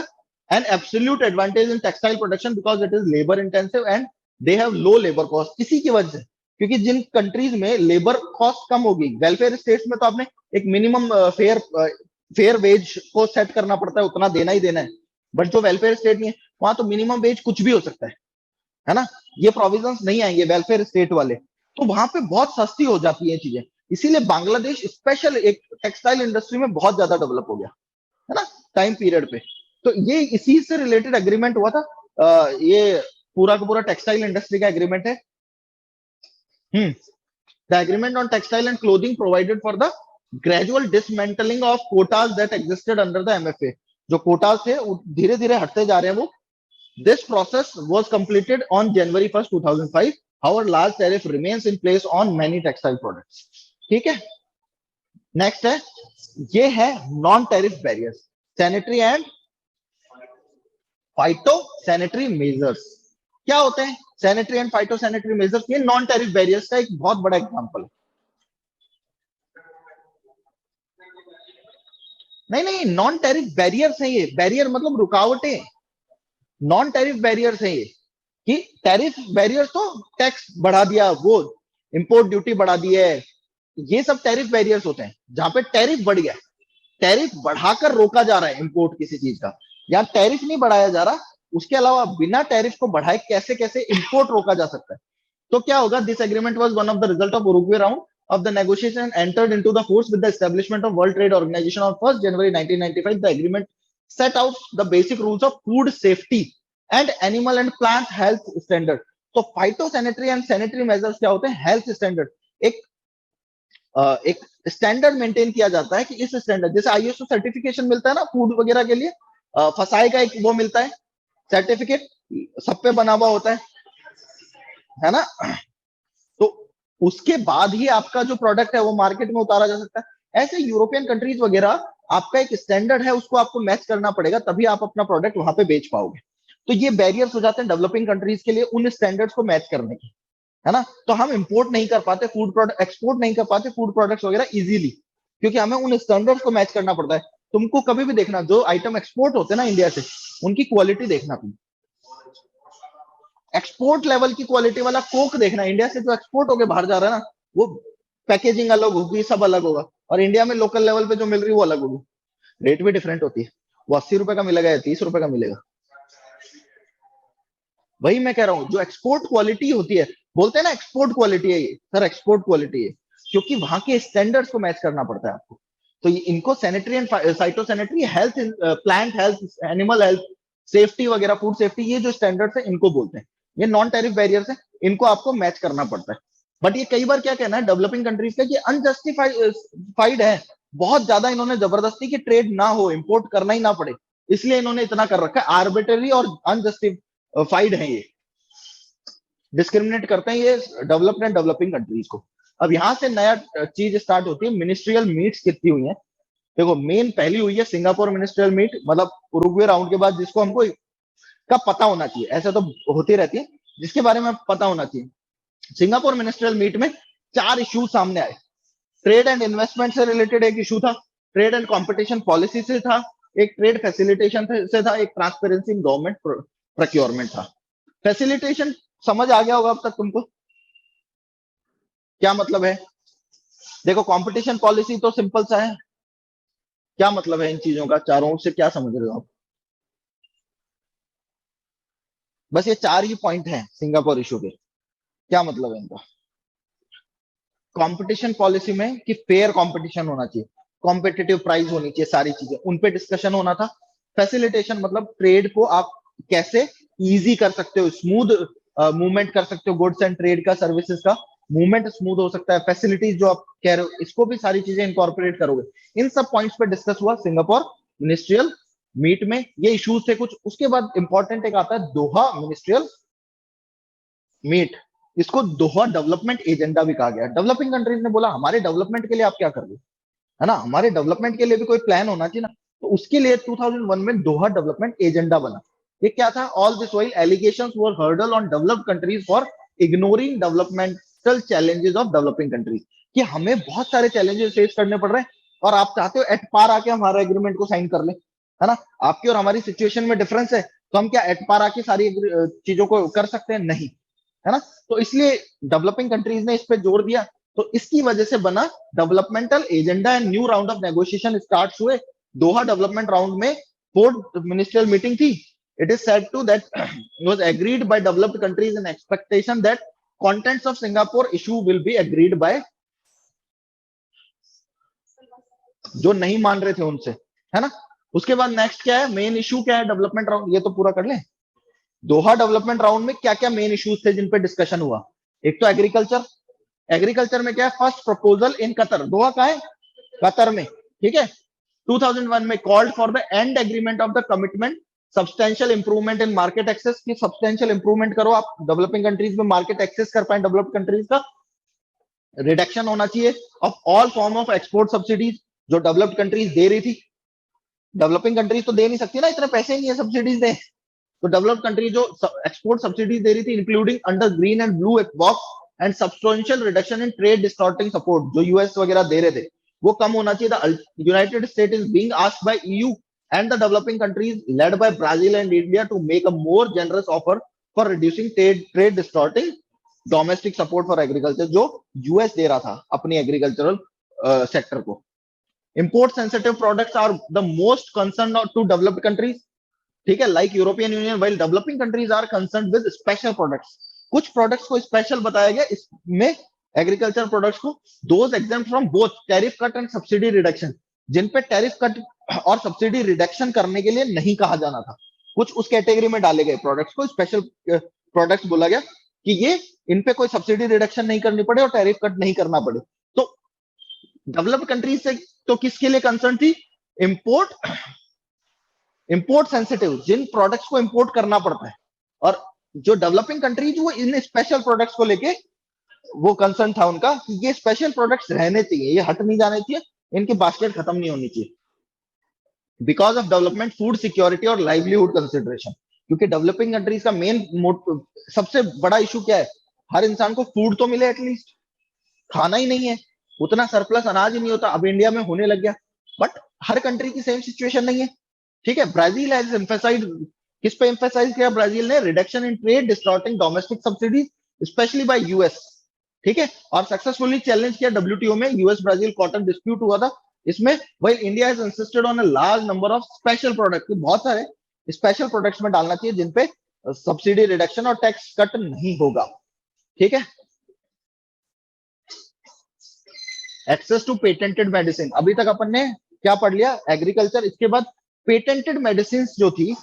an absolute advantage in textile production because it is labor intensive and they have low labor cost। इसी की वजह से क्योंकि जिन कंट्रीज में लेबर कॉस्ट कम होगी, वेलफेयर स्टेट्स में तो आपने एक मिनिमम फेयर वेज को सेट करना पड़ता है, उतना देना ही देना है। बट जो वेलफेयर स्टेट नहीं है, वहां तो मिनिमम वेज कुछ भी हो सकता है ना, ये प्रोविजंस नहीं आएंगे वेलफेयर स्टेट वाले, तो वहां पे बहुत सस्ती हो जाती है चीजें। इसीलिए बांग्लादेश स्पेशल एक टेक्सटाइल इंडस्ट्री में बहुत ज्यादा डेवलप हो गया, है ना, टाइम पीरियड पे। तो ये इसी से रिलेटेड एग्रीमेंट हुआ था। ये पूरा का पूरा टेक्सटाइल इंडस्ट्री का एग्रीमेंट है। The agreement on textile and clothing provided for the gradual dismantling of Kota's that existed under the MFA. जो कोटाज थे धीरे धीरे हटते जा रहे हैं वो। This process was completed on January 1st 2005। However, large tariff remains in place on many textile products. ठीक है, नेक्स्ट है, ये है non tariff barriers, sanitary and phyto sanitary measures. क्या होते हैं sanitary and phyto sanitary measures? ये non tariff barriers का एक बहुत बड़ा एग्जांपल है। नहीं नहीं, नॉन टैरिफ बैरियर्स है ये। बैरियर मतलब रुकावटें, नॉन टैरिफ बैरियर्स है ये। कि टैरिफ बैरियर्स तो टैक्स बढ़ा दिया, वो इंपोर्ट ड्यूटी बढ़ा दी है, ये सब टैरिफ बैरियर्स होते हैं। जहां पे टैरिफ बढ़ गया, टैरिफ बढ़ाकर रोका जा रहा है इंपोर्ट किसी चीज का, या टैरिफ नहीं बढ़ाया जा रहा, उसके अलावा बिना टैरिफ को बढ़ाए कैसे कैसे इंपोर्ट रोका जा सकता है। तो क्या होगा, this agreement was one of the result of Uruguay round of the negotiation entered into the force with the establishment of World Trade Organization on 1st January 1995. The agreement set out the basic rules of food safety and animal and plant health standard. तो phytosanitary and sanitary measures क्या होते हैं? Health standard, एक standard maintain किया जाता है कि इस स्टैंडर्ड, जैसे आईएसओ सर्टिफिकेशन मिलता है ना फूड वगैरह के लिए, फसाई का एक वो मिलता है सर्टिफिकेट, सब पे बना हुआ होता है ना, तो उसके बाद ही आपका जो प्रोडक्ट है वो मार्केट में उतारा जा सकता है। ऐसे यूरोपियन कंट्रीज वगैरह, आपका एक स्टैंडर्ड है, उसको आपको मैच करना पड़ेगा, तभी आप अपना प्रोडक्ट वहां पे बेच पाओगे। तो ये बैरियर्स हो जाते हैं डेवलपिंग कंट्रीज के लिए उन स्टैंडर्ड्स को मैच करने के, है ना। तो हम इंपोर्ट नहीं कर पाते फूड प्रोडक्ट, एक्सपोर्ट नहीं कर पाते फूड प्रोडक्ट्स वगैरह इजीली, क्योंकि हमें उन स्टैंडर्ड्स को मैच करना पड़ता है। तुमको कभी भी देखना, जो आइटम एक्सपोर्ट होते हैं ना इंडिया से, उनकी क्वालिटी देखना, तुम एक्सपोर्ट लेवल की क्वालिटी वाला कोक देखना, इंडिया से जो एक्सपोर्ट होके बाहर जा रहा है ना, वो पैकेजिंग अलग होगी, सब अलग होगा, और इंडिया में लोकल लेवल पे जो मिल रही है वो अलग होगी, रेट भी डिफरेंट होती है। वो 80 रुपए का मिलेगा या 30 रुपए का मिलेगा। वही मैं कह रहा हूँ, जो एक्सपोर्ट क्वालिटी होती है, बोलते हैं ना एक्सपोर्ट क्वालिटी है ये, सर एक्सपोर्ट क्वालिटी है, क्योंकि वहां के स्टैंडर्ड्स को मैच करना पड़ता है आपको। तो ये इनको sanitary and phytosanitary, health, plant health, animal health, safety वगैरह, फूड सेफ्टी, ये जो स्टैंडर्ड्स है इनको बोलते हैं। ये नॉन टैरिफ बैरियर्स है, इनको आपको मैच करना पड़ता है। बट ये कई बार क्या कहना है डेवलपिंग कंट्रीज का, कि अनजस्टिफाइड है, बहुत ज्यादा इन्होंने जबरदस्ती की ट्रेड ना हो, इंपोर्ट करना ही ना पड़े, इसलिए इन्होंने इतना कर रखा है। आर्बिट्ररी और अनजस्टिफाइड है ये, डिस्क्रिमिनेट करते हैं ये डेवलप्ड एंड डेवलपिंग कंट्रीज को। अब यहां से नया चीज स्टार्ट होती है, मिनिस्ट्रियल मीट्स कितनी हुई है। देखो मेन पहली हुई है सिंगापुर मिनिस्ट्रियल मीट, मतलब उरुग्वे राउंड के बाद, जिसको हमको का पता होना चाहिए, ऐसा तो होती रहती है, जिसके बारे में पता होना चाहिए। सिंगापुर मिनिस्ट्रियल मीट में 4 इश्यू सामने आए। ट्रेड एंड इन्वेस्टमेंट से रिलेटेड एक इशू था, ट्रेड एंड कंपटीशन पॉलिसी से था, एक ट्रेड फैसिलिटेशन से था, एक ट्रांसपेरेंसी इन गवर्नमेंट प्रोक्योरमेंट था। फैसिलिटेशन समझ आ गया होगा अब तक तुमको, क्या मतलब है? देखो कंपटीशन पॉलिसी तो सिंपल सा है, क्या मतलब है इन चीजों का, चारों से क्या समझ रहे हो आप? बस ये 4 ही पॉइंट हैं सिंगापुर इशू के, क्या मतलब है इनका? कंपटीशन पॉलिसी में कि फेयर कंपटीशन होना चाहिए, कॉम्पिटिटिव प्राइस होनी चाहिए, सारी चीजें उन पे डिस्कशन होना था। फैसिलिटेशन मतलब ट्रेड को आप कैसे इजी कर सकते हो, स्मूथ मूवमेंट कर सकते हो, गुड्स एंड ट्रेड का, सर्विसेज का मूवमेंट स्मूथ हो सकता है। फैसिलिटीज जो आप कह रहे हो, इसको भी सारी चीजें इनकॉर्पोरेट करोगे। इन सब पॉइंट्स पे डिस्कस हुआ सिंगापुर मिनिस्ट्रियल मीट में, ये इश्यूज थे कुछ। उसके बाद इंपॉर्टेंट एक आता है दोहा मिनिस्ट्रियल मीट, इसको दोहा डेवलपमेंट एजेंडा भी कहा गया। डेवलपिंग कंट्रीज ने बोला हमारे डेवलपमेंट के लिए आप क्या कर रहे हो, है ना, हमारे डेवलपमेंट के लिए भी कोई प्लान होना चाहिए ना। तो उसके लिए 2001 में दोहा डेवलपमेंट एजेंडा बना। ये क्या था? All this while allegations were hurdle on developed countries for ignoring developmental challenges of developing countries, कि हमें बहुत सारे चैलेंजेस फेस करने पड़ रहे हैं और आप चाहते हो एट पार आके हमारा एग्रीमेंट को साइन कर ले, है ना। आपकी और हमारी सिचुएशन में डिफरेंस है, तो हम क्या एट पार आके सारी चीजों को कर सकते हैं? नहीं। है ना। तो इसलिए डेवलपिंग कंट्रीज ने इस पे जोर दिया, तो इसकी वजह से बना developmental agenda and new round of negotiation start हुए। दोहा डेवलपमेंट राउंड में 4th मिनिस्ट्रियल मीटिंग थी। It is said to that was agreed by developed countries in expectation that contents of Singapore issue will be agreed by, जो नहीं मान रहे थे उनसे, है ना। उसके बाद नेक्स्ट क्या है, मेन इशू क्या है डेवलपमेंट राउंड, ये तो पूरा कर ले। दोहा डेवलपमेंट राउंड में क्या क्या मेन इश्यूज थे जिन पे डिस्कशन हुआ। एक तो एग्रीकल्चर, एग्रीकल्चर में क्या है, first proposal in Qatar, Doha का है कतर में, ठीक है। 2001 में called for the end agreement of the commitment substantial improvement in market access, की सब्सटेंशियल इंप्रूवमेंट करो आप डेवलपिंग कंट्रीज में मार्केट एक्सेस कर पाए डेवलप्ड कंट्रीज का। रिडक्शन होना चाहिए of all form of export subsidies जो डेवलप्ड कंट्रीज दे रही थी। डेवलपिंग कंट्रीज तो दे नहीं सकती ना, इतने पैसे ही नहीं है सब्सिडीज दे। तो डेवलप्ड कंट्री जो एक्सपोर्ट सब्सिडीज दे रही थी including under green and blue box and substantial reduction in trade distorting support, जो यूएस वगैरह दे रहे थे वो कम होना चाहिए। United state is being asked by EU and the developing countries led by Brazil and India to make a more generous offer for reducing trade distorting domestic support for agriculture, जो US they रहा था अपनी agricultural sector को। import sensitive products are the most concerned to developed countries, ठीक है, like European Union, while developing countries are concerned with special products, कुछ products को special बताया गया इसमें एग्रीकल्चर प्रोडक्ट्स को, those exempt from both tariff cut and subsidy reduction, जिन पे tariff cut और सब्सिडी रिडक्शन करने के लिए नहीं कहा जाना था, कुछ उस कैटेगरी में डाले गए प्रोडक्ट्स को स्पेशल प्रोडक्ट्स बोला गया कि ये इन पे कोई सब्सिडी रिडक्शन नहीं करनी पड़े और टैरिफ कट नहीं करना पड़े। तो डेवलप्ड कंट्रीज से तो किसके लिए कंसर्न थी, इंपोर्ट सेंसिटिव जिन प्रोडक्ट्स को इंपोर्ट करना पड़ता है, और जो डेवलपिंग कंट्रीज वो इन स्पेशल प्रोडक्ट्स को लेके वो कंसर्न था उनका कि ये स्पेशल प्रोडक्ट्स रहने चाहिए, ये हट नहीं जाने चाहिए, इनकी बास्केट खत्म नहीं होनी चाहिए। Because of development food security और लाइवलीहुड कंसिडरेशन, क्योंकि डेवलपिंग कंट्रीज का मेन सबसे बड़ा इशू क्या है, हर इंसान को फूड तो मिले, एटलीस्ट खाना ही नहीं है, उतना सरप्लस अनाज ही नहीं होता, अब इंडिया में होने लग गया, बट हर कंट्री की सेम सिचुएशन नहीं है, ठीक है। ब्राजील हैज एम्फसाइज्ड, किस पे एम्फसाइज किया ब्राजील ने, reduction in trade distorting domestic subsidies specially bye US, ठीक है, और सक्सेसफुली चैलेंज किया डब्ल्यूटीओ में, यूएस ब्राजील कॉटन डिस्प्यूट हुआ था इसमें। While India has insisted on a large number of special product, बहुत सारे स्पेशल प्रोडक्ट्स में डालना चाहिए जिन पे सब्सिडी रिडक्शन और टैक्स कट नहीं होगा, ठीक है। एक्सेस टू पेटेंटेड मेडिसिन, अभी तक अपन ने क्या पढ़ लिया, एग्रीकल्चर, इसके बाद पेटेंटेड मेडिसिन जो थी,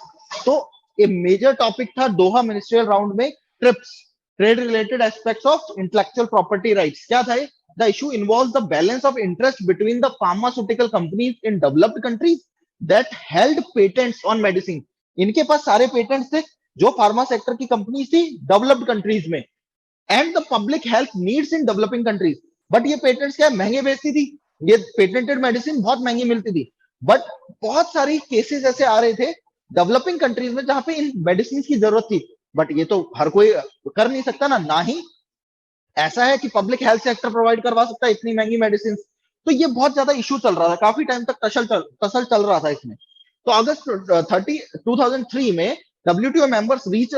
तो एक मेजर टॉपिक था दोहा मिनिस्ट्रियल राउंड में, trips, trade related aspects of intellectual property rights. क्या था, the issue involves the balance of interest between the pharmaceutical companies in developed countries that held patents on medicine, इनके पास सारे patents थे जो pharma sector की companies थी developed countries में, and the public health needs in developing countries, but ये patents क्या महंगे बेचती थी, ये पेटेंटेड मेडिसिन बहुत महंगी मिलती थी, बट बहुत सारी केसेस ऐसे आ रहे थे डेवलपिंग कंट्रीज में जहां पे इन मेडिसिन की जरूरत थी, बट ये तो हर कोई कर नहीं सकता ना ही ऐसा है कि पब्लिक हेल्थ सेक्टर प्रोवाइड करवा सकता है इतनी महंगी मेडिसिन। तो ये बहुत ज्यादा इशू चल रहा था, काफी टाइम तक टसल चल रहा था इसमें। तो अगस्त 2003 में डब्ल्यूटीओ मेंबर्स रीच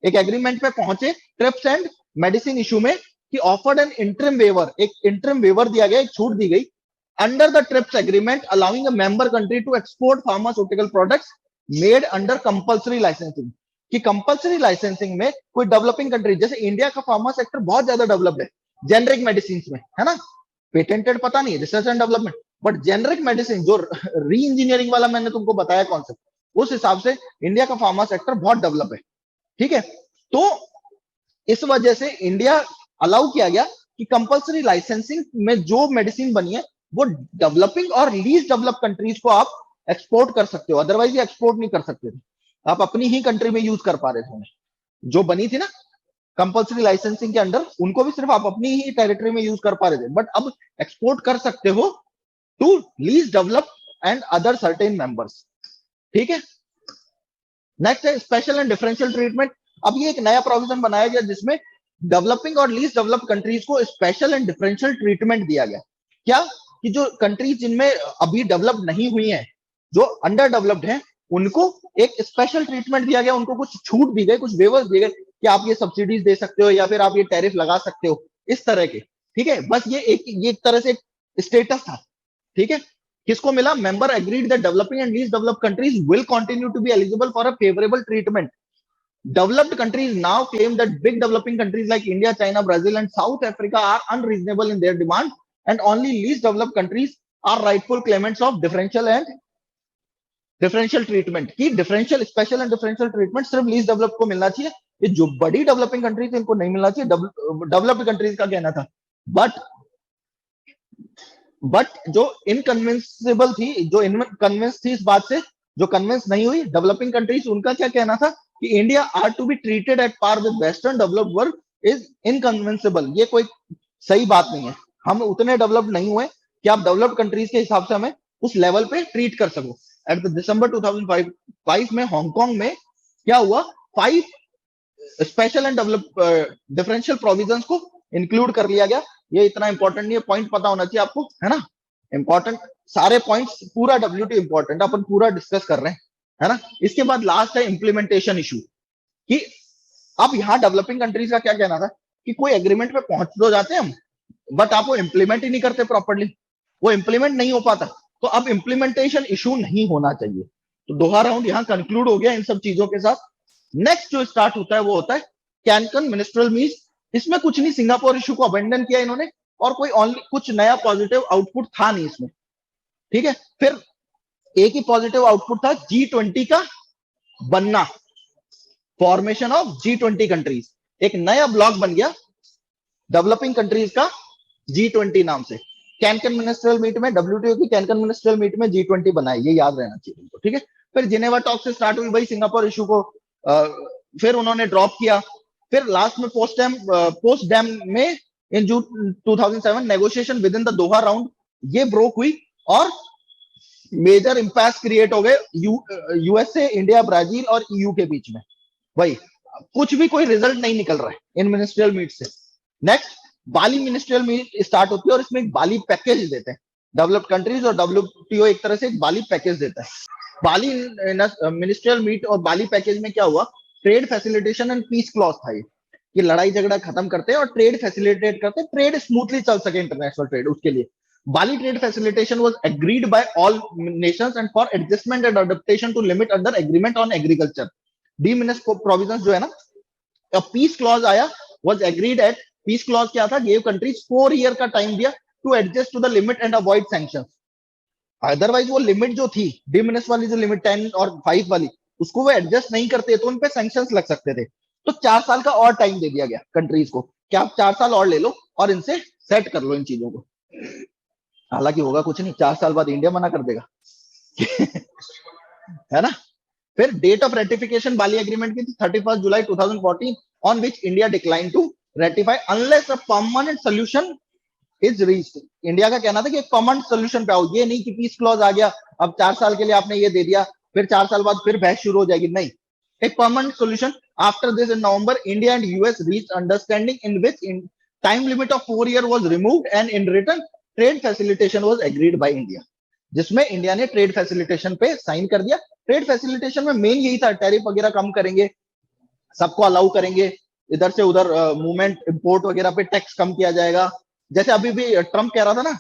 एक एग्रीमेंट पे पहुंचे ट्रिप्स एंड मेडिसिन इशू में, कि ऑफर्ड एन इंटरिम वेवर, एक इंटरिम वेवर दिया गया, एक छूट दी गई under the TRIPS agreement, allowing a member country to export pharmaceutical products made under compulsory licensing, कि कंपल्सरी लाइसेंसिंग में कोई डेवलपिंग कंट्री, जैसे इंडिया का फार्मा सेक्टर बहुत ज्यादा डेवलप्ड है जेनरिक मेडिसिन में, है ना, पेटेंटेड पता नहीं, research and development, but generic medicine जो री इंजीनियरिंग वाला मैंने तुमको बताया कॉन्सेप्ट, उस हिसाब से इंडिया का फार्मा सेक्टर बहुत डेवलप है, ठीक है। तो इस वजह से इंडिया अलाउ किया गया कि कंपल्सरी लाइसेंसिंग में जो मेडिसिन बनी है वो डेवलपिंग और लीस्ट डेवलप कंट्रीज को आप एक्सपोर्ट कर सकते हो, अदरवाइज ये एक्सपोर्ट नहीं कर सकते थे, आप अपनी ही कंट्री में यूज कर पा रहे थे, जो बनी थी ना कंपल्सरी लाइसेंसिंग के अंडर, उनको भी सिर्फ आप अपनी ही टेरिटरी में यूज कर पा रहे थे, बट अब एक्सपोर्ट कर सकते हो to least develop and other certain members, ठीक है। नेक्स्ट है स्पेशल एंड डिफरेंशियल ट्रीटमेंट। अब ये एक नया प्रोविजन बनाया गया जिसमें डेवलपिंग और लीस्ट डेवलप कंट्रीज को स्पेशल एंड डिफरेंशियल ट्रीटमेंट दिया गया। क्या, कि जो कंट्रीज जिनमें अभी डेवलप नहीं हुई है, जो अंडर डेवलप्ड है, उनको एक स्पेशल ट्रीटमेंट दिया गया, उनको कुछ छूट दी गई, कुछ वेवर्स दिए गए, कि आप ये सब्सिडीज दे सकते हो या फिर आप ये टैरिफ लगा सकते हो, इस तरह के। ठीक है, बस ये एक तरह से स्टेटस था। ठीक है, किसको मिला? Member agreed that developing and least developed countries will continue to be eligible for a favourable treatment. Developed countries now claim that big developing countries like India, China, Brazil, and South Africa are unreasonable in their demand, and only least developed countries are rightful claimants of differential treatment। कि differential, special and differential treatment सिर्फ least developed को मिलना चाहिए, ये जो बड़ी developing countries इनको नहीं मिलना चाहिए। developed countries का कहना था, बट जो इनकन्विंसिबल थी, जो कन्विंस थी इस बात से, जो कन्विंस नहीं हुई डेवलपिंग कंट्रीज, उनका क्या कहना था कि India are to be treated at par with western developed world is inconvincible. ये कोई सही बात नहीं है, हम उतने डेवलप्ड नहीं हुए कि आप डेवलप्ड कंट्रीज के हिसाब से हमें उस लेवल पे ट्रीट कर सको। एट द दिसंबर 2005 में हांगकांग में क्या हुआ, 5 स्पेशल एंड डिफरेंशियल प्रोविजंस को इंक्लूड कर लिया गया। ये इतना इंपॉर्टेंट नहीं है, पॉइंट पता होना चाहिए आपको, है ना। इंपॉर्टेंट सारे पॉइंट्स, पूरा WTO इंपॉर्टेंट, अपन पूरा डिस्कस कर रहे हैं, है ना। इसके बाद लास्ट है इंप्लीमेंटेशन इशू, कि अब यहाँ डेवलपिंग कंट्रीज का क्या कहना था कि कोई एग्रीमेंट पे पहुंच तो जाते हैं हम, बट आप वो इंप्लीमेंट ही नहीं करते प्रॉपर्ली, वो इंप्लीमेंट नहीं हो पाता। तो अब इंप्लीमेंटेशन इशू नहीं होना चाहिए। तो दोहा राउंड यहाँ कंक्लूड हो गया इन सब चीजों के साथ। नेक्स्ट जो स्टार्ट होता है वो होता है कैनकन मिनिस्ट्रियल मीट। इसमें कुछ नहीं, सिंगापुर इशू को अबेंडन किया इन्होंने, और कोई ऑनली कुछ नया पॉजिटिव आउटपुट था नहीं इसमें। ठीक है, फिर एक ही पॉजिटिव आउटपुट था G20 का बनना, फॉर्मेशन ऑफ G20 कंट्रीज। एक नया ब्लॉक बन गया डेवलपिंग कंट्रीज का G20 नाम से। कैनकन मिनिस्ट्रियल मीट में, WTO की कैनकन मिनिस्ट्रियल मीट में G20 बना है, ये याद रहना चाहिए तुमको। ठीक है, फिर जिनेवा टॉक से स्टार्ट हुई भाई सिंगापुर इशू को, फिर उन्होंने ड्रॉप किया। फिर लास्ट में पोस्ट डैम में इन जून 2007 negotiation with in the Doha round ये ब्रोक हुई, और मेजर इंपैस क्रिएट हो गए USA, इंडिया, ब्राजील और EU के बीच में। भाई कुछ भी कोई रिजल्ट नहीं निकल रहा है इन मिनिस्ट्रियल मीट से। नेक्स्ट बाली मिनिस्ट्रियल मीट स्टार्ट होती है, और इसमें एक बाली पैकेज देते हैं डेवलप्ड कंट्रीज, और WTO एक तरह से एक बाली पैकेज देता है। बाली मिनिस्ट्रियल मीट और बाली पैकेज में क्या हुआ, trade facilitation and peace clause था ये, कि लड़ाई झगड़ा खत्म करते हैं और ट्रेड फैसिलिटेट करते हैं, ट्रेड स्मूथली चल सके इंटरनेशनल ट्रेड, उसके लिए Bali trade facilitation was agreed by all nations and for adjustment and adaptation to limit under agreement on agriculture. De minimis provisions जो है ना, a peace clause आया, was agreed at, peace clause क्या था, gave countries 4 year का time दिया to adjust to the limit and avoid sanctions. Otherwise वो limit जो थी, de minimis वाली जो limit 10 और 5 वाली, उसको वो adjust नहीं करते तो उन पे sanctions लग सकते थे। तो 4 साल का और टाइम दे दिया गया कंट्रीज को कि आप 4 साल और ले लो और इनसे सेट कर लो इन चीजों को। हालांकि होगा कुछ नहीं, 4 साल बाद इंडिया मना कर देगा है ना। फिर date of ratification Bali agreement की थी 31 जुलाई 2014, on which India decline to ratify unless a permanent solution is reached. India का कहना था कि एक परमानेंट सोल्यूशन पे आओ, ये नहीं कि पीस क्लॉज आ गया, अब 4 साल के लिए आपने ये दे दिया, फिर 4 साल बाद फिर बहस शुरू हो जाएगी, नहीं, एक permanent solution. After this in November India and US reached understanding in which time limit of 4 years was removed and in return trade facilitation was agreed by India, जिसमें इंडिया ने ट्रेड फैसिलिटेशन पे sign कर दिया। Trade facilitation में main यही था, tariff वगैरह कम करेंगे, सबको अलाउ करेंगे, इधर से उधर मूवमेंट, इंपोर्ट वगैरह पे टैक्स कम किया जाएगा। जैसे अभी भी ट्रम्प कह रहा था ना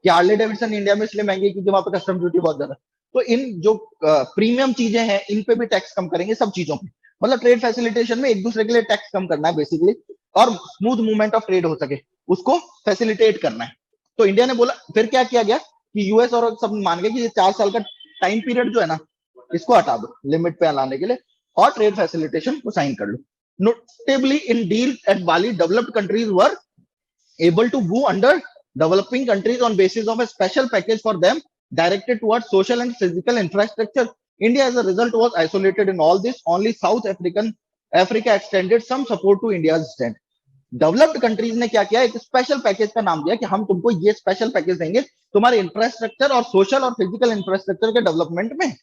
कि हार्ले डेविडसन इंडिया में इसलिए महंगी क्योंकि वहां पे कस्टम ड्यूटी बहुत ज्यादा, तो इन जो प्रीमियम चीजें हैं इन पे भी टैक्स कम करेंगे, सब चीजों पे। मतलब ट्रेड फैसिलिटेशन में एक दूसरे के लिए टैक्स कम करना है बेसिकली, और स्मूथ मूवमेंट ऑफ ट्रेड हो सके उसको फैसिलिटेट करना है। तो इंडिया ने बोला, फिर क्या किया गया कि US और सब मान गए कि ये 4 साल का टाइम पीरियड जो है ना, इसको हटा दो लिमिट पे लाने के लिए, और ट्रेड फैसिलिटेशन को साइन कर लो। Notably in deal at Bali developed countries were able to move under developing countries on basis of a special package for them directed towards social and physical infrastructure. India as a result was isolated in all this. Only South Africa extended some support to India's stand. Developed countries ने क्या किया, एक special package का नाम दिया कि हम तुमको ये स्पेशल पैकेज देंगे तुम्हारे इंफ्रास्ट्रक्चर और सोशल और फिजिकल इंफ्रास्ट्रक्चर के डेवलपमेंट में,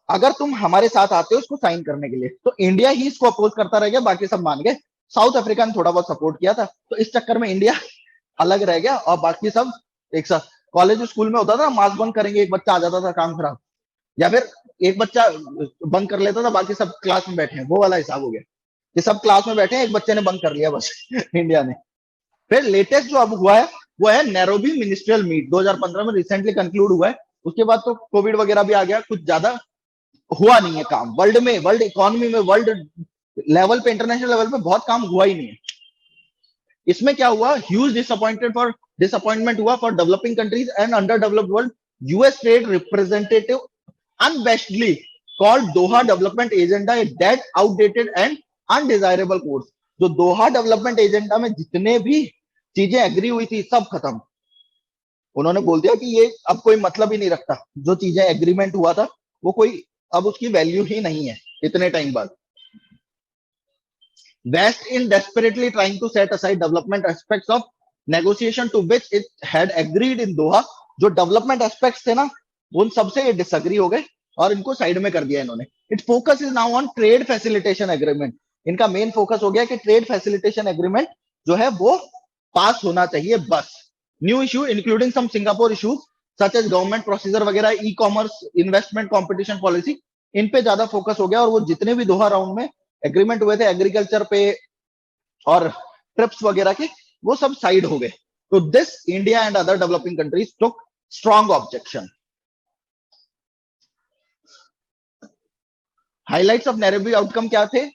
अगर तुम हमारे साथ आते हो इसको साइन करने के लिए। तो इंडिया ही इसको अपोज करता रह गया, बाकी सब मान गए। साउथ अफ्रीका ने थोड़ा बहुत सपोर्ट किया था, तो इस चक्कर में इंडिया अलग रह गया और बाकी सब एक साथ। कॉलेज स्कूल में होता था मास बंक करेंगे, एक बच्चा आ जाता था काम खराब, या फिर एक बच्चा बंक कर लेता था बाकी सब क्लास में बैठे हैं, वो वाला हिसाब हो गया। कि सब क्लास में बैठे हैं, एक बच्चे ने बंक कर लिया बस इंडिया ने। फिर लेटेस्ट जो अब हुआ है वो है नैरोबी मिनिस्ट्रियल मीट, 2015 में रिसेंटली कंक्लूड हुआ है। उसके बाद तो कोविड वगैरह भी आ गया, कुछ ज्यादा हुआ नहीं है काम वर्ल्ड में, वर्ल्ड इकोनॉमी में, वर्ल्ड लेवल पे, इंटरनेशनल लेवल पे बहुत काम हुआ ही नहीं है। इसमें क्या हुआ, ह्यूज डिसअपॉइंटमेंट हुआ for developing countries and under developed world. US trade representative unabashedly called Doha development agenda a dead, outdated and undesirable course. जो दोहा डेवलपमेंट एजेंडा में जितने भी चीजें एग्री हुई थी सब खत्म। उन्होंने बोल दिया कि ये अब कोई मतलब ही नहीं रखता, जो चीजें एग्रीमेंट हुआ था वो कोई अब उसकी वैल्यू ही नहीं है इतने टाइम बाद। West in desperately trying to set aside development aspects of negotiation to which it had agreed in Doha। जो डेवलपमेंट एस्पेक्ट्स थे ना उन सबसे ये डिसएग्री हो गए और इनको साइड में कर दिया इन्होंने। It focus is now on trade facilitation agreement. इनका मेन फोकस हो गया कि ट्रेड फैसिलिटेशन एग्रीमेंट जो है वो पास होना चाहिए बस। New issue including some Singapore issues such as government procedure वगैरह, e commerce, investment, competition policy, इन पे ज्यादा फोकस हो गया। और वो जितने भी दोहा राउंड में एग्रीमेंट हुए थे एग्रीकल्चर पे और ट्रिप्स वगैरह के, वो सब साइड हो गए। तो this India and other developing countries took strong objection. Highlights of Nairobi outcome क्या थे?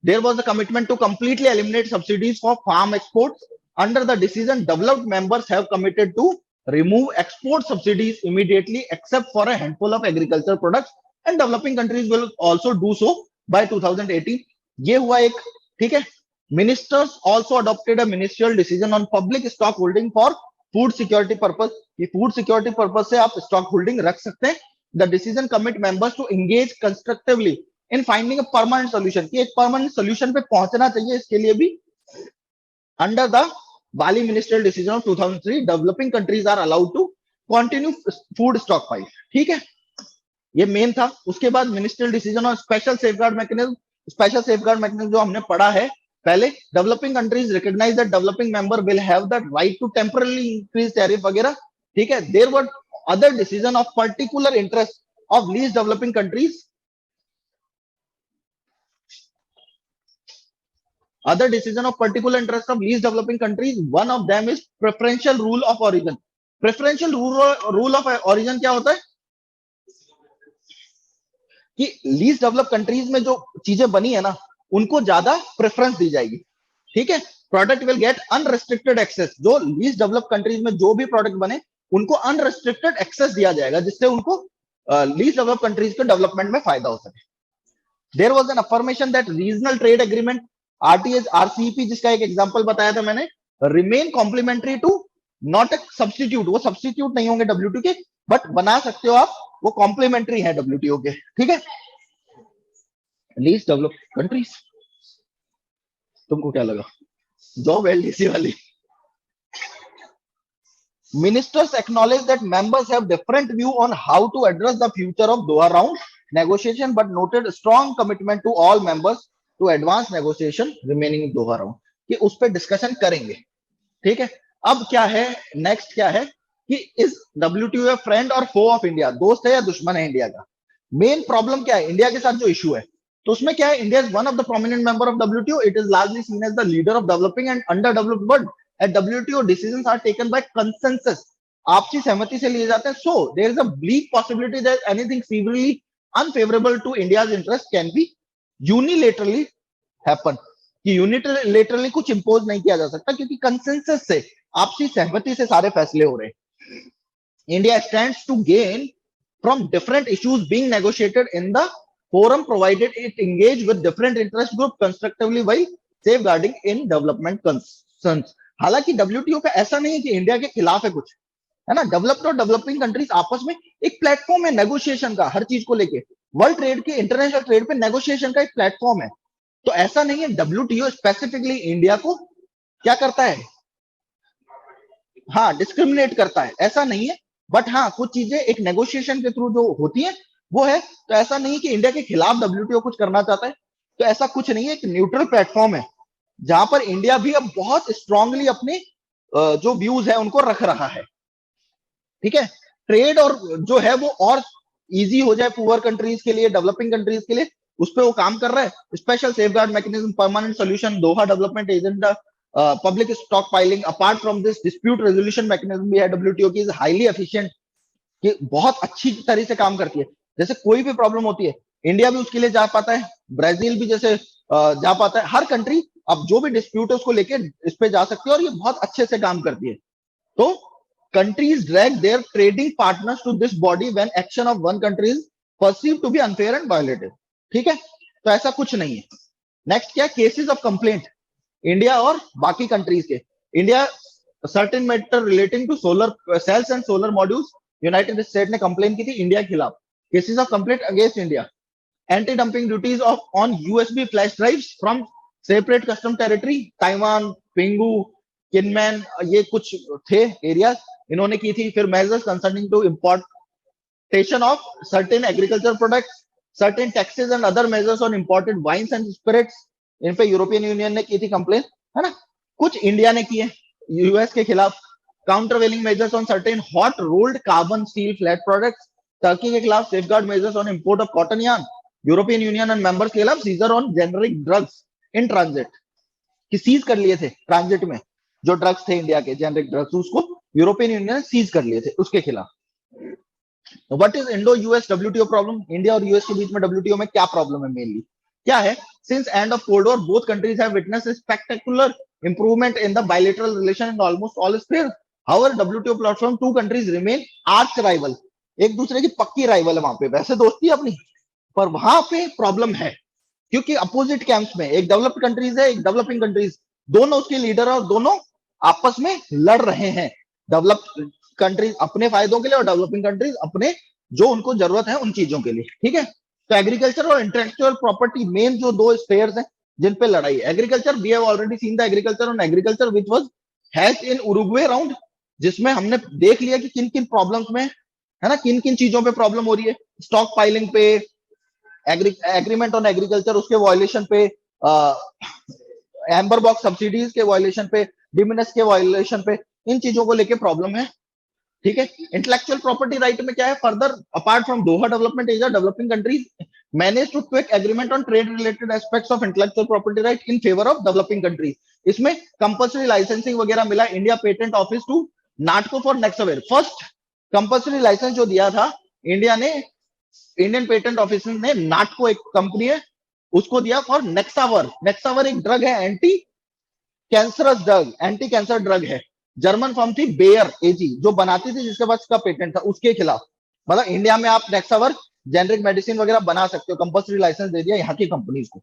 There was a commitment to completely eliminate subsidies for farm exports. Under the decision developed members have committed to remove export subsidies immediately except for a handful of agricultural products and developing countries will also do so by 2018। ये हुआ एक, ठीक है। Ministers also adopted a ministerial decision on public stock holding for food security purpose. ये food security purpose से आप stock holding रख सकते हैं। The decision commit members to engage constructively in finding a permanent solution, कि एक permanent solution पे पहुंचना चाहिए, इसके लिए भी under the Bali ministerial decision of 2003 developing countries are allowed to continue food stockpile। ठीक है, ये मेन था। उसके बाद मिनिस्ट्रियल डिसीजन और special safeguard mechanism. Special safeguard mechanism जो हमने पढ़ा है पहले, developing countries recognise that developing member will have the right to temporary increase tariff वगैरह। ठीक है, there were other decision of particular interest of least developing countries. Other decision of particular interest of least developing countries, one of them is preferential rule of origin। preferential rule of origin क्या होता है कि least develop countries में जो चीजें बनी है ना उनको ज्यादा प्रेफरेंस दी जाएगी। ठीक है, product will get unrestricted access. जो लीस्ट डेवलप कंट्रीज में जो भी प्रोडक्ट बने उनको अनरेस्ट्रिक्टेड एक्सेस दिया जाएगा, जिससे उनको लीस्ट डेवलप कंट्रीज के डेवलपमेंट में फायदा हो सके। There was an affirmation that regional trade agreement RTAs RCEP, जिसका एक एग्जांपल बताया था मैंने, remain complementary to not a substitute. वो सब्स्टिट्यूट नहीं होंगे डब्ल्यूटीओ के, बट बना सकते हो आप, वो कॉम्प्लीमेंट्री है डब्ल्यूटीओ के। ठीक है, लीस्ट डेवलप कंट्रीज, तुमको क्या लगा जॉब एलडीसी वाली? Ministers acknowledge that members have different view on how to address the future of Doha round negotiation, but noted strong commitment to all members to advance negotiation remaining in Doha round, कि उस पर discussion करेंगे। ठीक है, अब क्या है next, क्या है कि इस WTO फ्रेंड और फो ऑफ इंडिया, दोस्त है या दुश्मन है इंडिया का? मेन प्रॉब्लम क्या है इंडिया के साथ जो इशू है, तो उसमें क्या है, India is one of the prominent member of WTO। It is largely seen as the leader of developing and under developed world. At WTO, decisions are taken by consensus, आपसी सहमति से लिए जाते हैं। So there is a bleak possibility that anything severely unfavorable to India's interest can be unilaterally happen, कि unilaterally कुछ impose नहीं किया जा सकता, क्योंकि कंसेंसस से, आपसी सहमति से सारे फैसले हो रहे हैं। India stands to gain from different issues being negotiated in the forum, provided it engage with different interest group constructively while safeguarding in development concerns। हालांकि WTO का ऐसा नहीं है कि इंडिया के खिलाफ है कुछ, है ना। डेवलप्ड और डेवलपिंग कंट्रीज आपस में एक प्लेटफॉर्म है नेगोशिएशन का, हर चीज को लेके। वर्ल्ड ट्रेड के, इंटरनेशनल ट्रेड पे नेगोशिएशन का एक प्लेटफॉर्म है। तो ऐसा नहीं है WTO स्पेसिफिकली इंडिया को क्या करता है, हाँ डिस्क्रिमिनेट करता है, ऐसा नहीं है। बट हाँ, कुछ चीजें एक नेगोशिएशन के थ्रू जो होती है वो है। तो ऐसा नहीं है कि इंडिया के खिलाफ WTO कुछ करना चाहता है, तो ऐसा कुछ नहीं है। एक न्यूट्रल प्लेटफॉर्म है जहां पर इंडिया भी अब बहुत स्ट्रांगली अपने जो व्यूज है उनको रख रहा है। ठीक है, ट्रेड और जो है वो और इजी हो जाए पुअर कंट्रीज के लिए, डेवलपिंग कंट्रीज के लिए, उस पे वो काम कर रहा है. Special safeguard mechanism, permanent solution, Doha development agenda, public stock piling. Apart from this, dispute resolution mechanism भी है डब्ल्यूटीओ की, इज हाईली एफिशिएंट, कि बहुत अच्छी तरह से काम करती है. जैसे कोई भी प्रॉब्लम होती है, इंडिया भी उसके लिए जा पाता है, ब्राजील भी जैसे जा पाता है. हर कंट्री अब जो भी डिस्प्यूट है उसको लेके इस पे जा सकती है, और ये बहुत अच्छे से काम करती है. तो countries drag their trading partners to this body when action of one country is perceived to be unfair and violative. ठीक है, तो ऐसा कुछ नहीं है. नेक्स्ट क्या, केसेस ऑफ कंप्लेंट इंडिया और बाकी कंट्रीज के. India certain matter relating to solar cells and solar modules, United State ने कंप्लेन की थी इंडिया के खिलाफ. Cases of complaint against India. Anti dumping duties of on USB flash drives from separate custom territory, Taiwan, Penghu, Kinmen, ये कुछ थे areas इन्होंने की थी. फिर measures concerning to importation of certain agriculture products, certain taxes and other measures on imported wines and spirits, इन पे European union ने की थी कंप्लेन, है ना. कुछ इंडिया ने किए यूएस के खिलाफ. Countervailing measures on certain hot rolled carbon steel flat products. Turkey के खिलाफ safeguard measures on import of cotton yarn. European Union and members के खिलाफ seizure on generic drugs in transit, कि सीज कर लिए थे ट्रांजिट में जो ड्रग्स थे इंडिया के, जेनरिक ड्रग्स, उसको यूरोपियन यूनियन ने सीज कर लिए थे, उसके खिलाफ. What is Indo US WTO problem. India और यूएस के बीच में डब्ल्यूटीओ में क्या प्रॉब्लम है मेनली, क्या है. Since end of cold war both countries have witnessed spectacular improvement in the bilateral relation in almost all spheres. However WTO platform two countries remain arch rival. एक दूसरे की पक्की राइवल है वहां पे, वैसे दोस्ती है अपनी, पर वहां पे प्रॉब्लम है क्योंकि अपोजिट कैंप्स में एक डेवलप्ड कंट्रीज है, एक डेवलपिंग कंट्रीज, दोनों उसके लीडर और दोनों आपस में लड़ रहे हैं. डेवलप्ड कंट्रीज अपने फायदों के लिए और डेवलपिंग कंट्रीज अपने जो उनको जरूरत है उन चीजों के लिए. ठीक है, तो एग्रीकल्चर और इंटेलेक्चुअल प्रॉपर्टी मेन जो दो स्फेयर्स हैं जिन पे लड़ाई है. Agriculture, we have already seen the agriculture on agriculture which was has in Uruguay round, जिसमें हमने देख लिया कि किन किन प्रॉब्लम्स में, है ना, किन किन चीजों पे प्रॉब्लम हो रही है. स्टॉक पाइलिंग पे, एग्रीमेंट ऑन एग्रीकल्चर उसके वायलेशन पे, एम्बर बॉक्स सब्सिडीज के वायलेशन पे, डिमिनस के वायलेशन पे, इन चीजों को लेके प्रॉब्लम है. ठीक है, इंटेलेक्चुअल प्रॉपर्टी राइट में क्या है, further apart from Doha development agenda, developing countries manage to quick agreement on trade related aspects of intellectual property right in favour of developing countries. इसमें कंपल्सरी लाइसेंसिंग वगैरह मिला India patent office to Natco for Nexavar. First compulsory licence जो दिया था India ने, Indian patent office ने नाटको, एक company है, उसको दिया फॉर नेक्सावर. नेक्सावर एक ड्रग है, anti cancerous drug, anti cancer drug है. जर्मन फर्म थी बेयर एजी जो बनाती थी, जिसके पास इसका पेटेंट था, उसके खिलाफ. मतलब इंडिया में आप नेक्सावर जेनरिक मेडिसिन वगैरह बना सकते हो, कंपल्सरी लाइसेंस दे दिया यहाँ की कंपनीज को.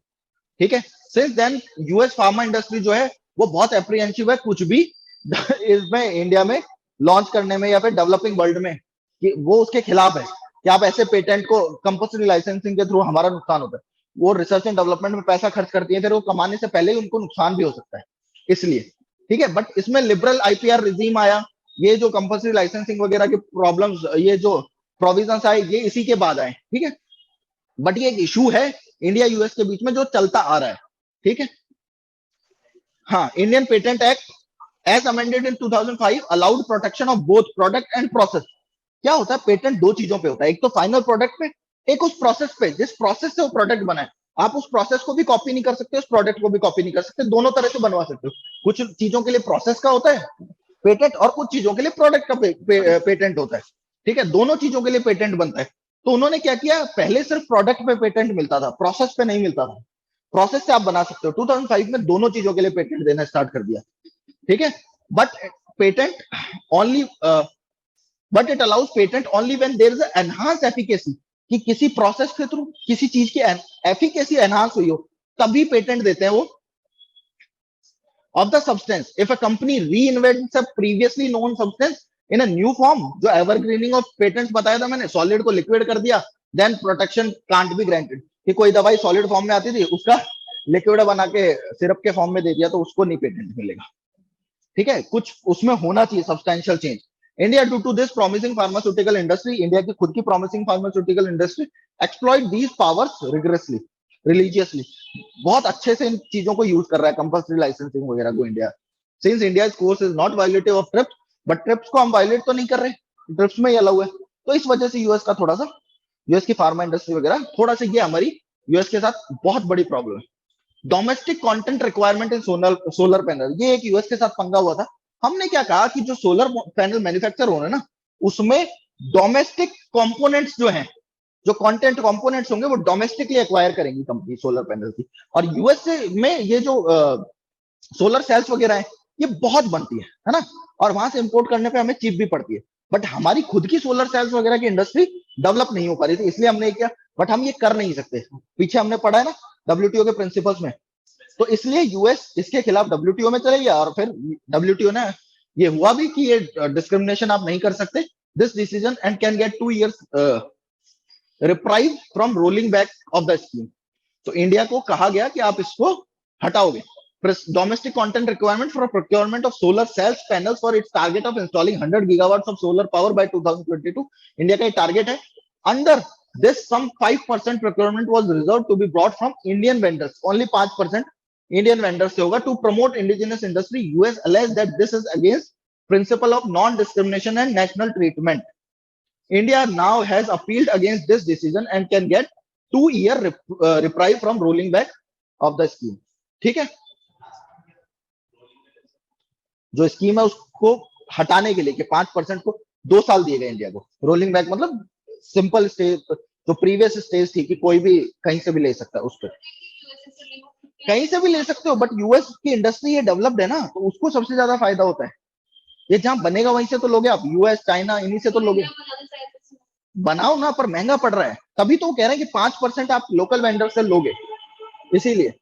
ठीक है, since then US pharma industry जो है वो बहुत एप्रीहेंसिव है कुछ भी इसमें इंडिया में लॉन्च करने में या फिर डेवलपिंग वर्ल्ड में, कि वो उसके खिलाफ है कि आप ऐसे पेटेंट को कंपल्सरी लाइसेंसिंग के थ्रू हमारा नुकसान होता है. वो रिसर्च एंड डेवलपमेंट में पैसा खर्च करती है, फिर वो कमाने से पहले ही उनको नुकसान भी हो सकता है, इसलिए. ठीक है, बट इसमें लिबरल आईपीआर रिजीम आया, ये जो कंपल्सरी लाइसेंसिंग वगैरह के प्रॉब्लम्स, ये जो प्रोविजंस आए, ये इसी के बाद आए. ठीक है, बट ये एक इशू है इंडिया यूएस के बीच में जो चलता आ रहा है. ठीक है, हाँ, Indian patent act as amended in 2005 allowed protection of both product and process. क्या होता है, पेटेंट दो चीजों पे होता है, एक तो फाइनल प्रोडक्ट पे, एक उस प्रोसेस पे जिस प्रोसेस से वो प्रोडक्ट बना है. आप उस प्रोसेस को भी कॉपी नहीं कर सकते, उस प्रोडक्ट को भी कॉपी नहीं कर सकते, दोनों तरह से बनवा सकते हो. कुछ चीजों के लिए प्रोसेस का होता है पेटेंट और कुछ चीजों के लिए प्रोडक्ट का पेटेंट होता है. ठीक है, दोनों चीजों के लिए पेटेंट बनता है. तो उन्होंने क्या किया, पहले सिर्फ प्रोडक्ट पे पेटेंट मिलता था, प्रोसेस पे नहीं मिलता था. प्रोसेस से आप बना सकते हो. 2005 में दोनों चीजों के लिए पेटेंट देना स्टार्ट कर दिया. ठीक है, but patent only but it allows patent only when there is enhanced efficacy, कि किसी प्रोसेस के थ्रू किसी चीज की एफिकेसी एनहांस हुई हो, तभी पेटेंट देते हैं वो. Of the substance, if a company reinvents a previously known substance in a new form, जो एवरग्रीनिंग ऑफ पेटेंट्स बताया था मैंने, सॉलिड को लिक्विड कर दिया, then protection can't be granted. कि कोई दवाई सॉलिड फॉर्म में आती थी, उसका लिक्विड बना के सिरप के फॉर्म में दे दिया, तो उसको नहीं पेटेंट मिलेगा. ठीक है, कुछ उसमें होना चाहिए substantial change. India due to this promising pharmaceutical industry, India की खुद की promising pharmaceutical industry exploit these powers rigorously, religiously, बहुत अच्छे से इन चीजों को यूज कर रहा है, कंपल्सरी लाइसेंसिंग वगैरह को India. Since India course is not violative of trips, but trips को हम वायलेट तो नहीं कर रहे, ट्रिप्स में ये अलाउ है. तो इस वजह से यूएस का थोड़ा सा, यूएस की फार्मा इंडस्ट्री वगैरह थोड़ा सा ये हमारी यूएस के साथ बहुत बड़ी प्रॉब्लम है। Domestic content requirement in solar panel, ये एक यूएस के साथ पंगा हुआ था। हमने क्या कहा कि जो सोलर पैनल मैन्युफैक्चर हो रहे हैं ना, उसमें डोमेस्टिक कंपोनेंट्स जो हैं, जो कंटेंट कंपोनेंट्स होंगे वो डोमेस्टिकली एक्वायर करेंगी कंपनी सोलर पैनल की। और यूएस में ये जो सोलर सेल्स वगैरह है ये बहुत बनती है ना, और वहां से इंपोर्ट करने पे हमें चीप भी पड़ती है। बट हमारी खुद की सोलर सेल्स वगैरह की इंडस्ट्री डेवलप नहीं हो पा रही थी, इसलिए हमने किया। बट हम ये कर नहीं सकते, पीछे हमने पढ़ा है ना डब्ल्यूटीओ के प्रिंसिपल्स में, तो इसलिए यूएस इसके खिलाफ डब्ल्यूटीओ में चले गया। और फिर डब्ल्यूटीओ ने ये हुआ भी कि ये डिस्क्रिमिनेशन आप नहीं कर सकते, this decision and can get 2 years reprieve from rolling back of the scheme. तो इंडिया को कहा गया कि आप इसको हटाओगे। Domestic content requirement for procurement of solar cells panels for its target of installing 100 gigawatts of solar power by 2022, India का ये टारगेट है। Under this some 5% procurement was reserved to be brought from Indian vendors, only 5% Indian vendors से होगा, to promote indigenous industry. US alleged that this is against principle of non-discrimination and national treatment. India now has appealed against this decision and can get 2-year reprieve from rolling back of the scheme. ठीक है, जो scheme है उसको हटाने के लिए कि 5% को 2 साल दिए गए इंडिया को। रोलिंग बैक मतलब सिंपल स्टेज, जो प्रीवियस स्टेज थी कि कोई भी कहीं से भी ले सकता है, उस पर कहीं से भी ले सकते हो। बट यूएस की इंडस्ट्री ये डेवलप्ड है ना, तो उसको सबसे ज्यादा फायदा होता है। ये जहां बनेगा वहीं से तो लोगे आप, यूएस चाइना इन्हीं से तो लोगे। बनाओ ना, पर महंगा पड़ रहा है, तभी तो वो कह रहे हैं कि 5% आप लोकल वेंडर से लोगे, इसीलिए।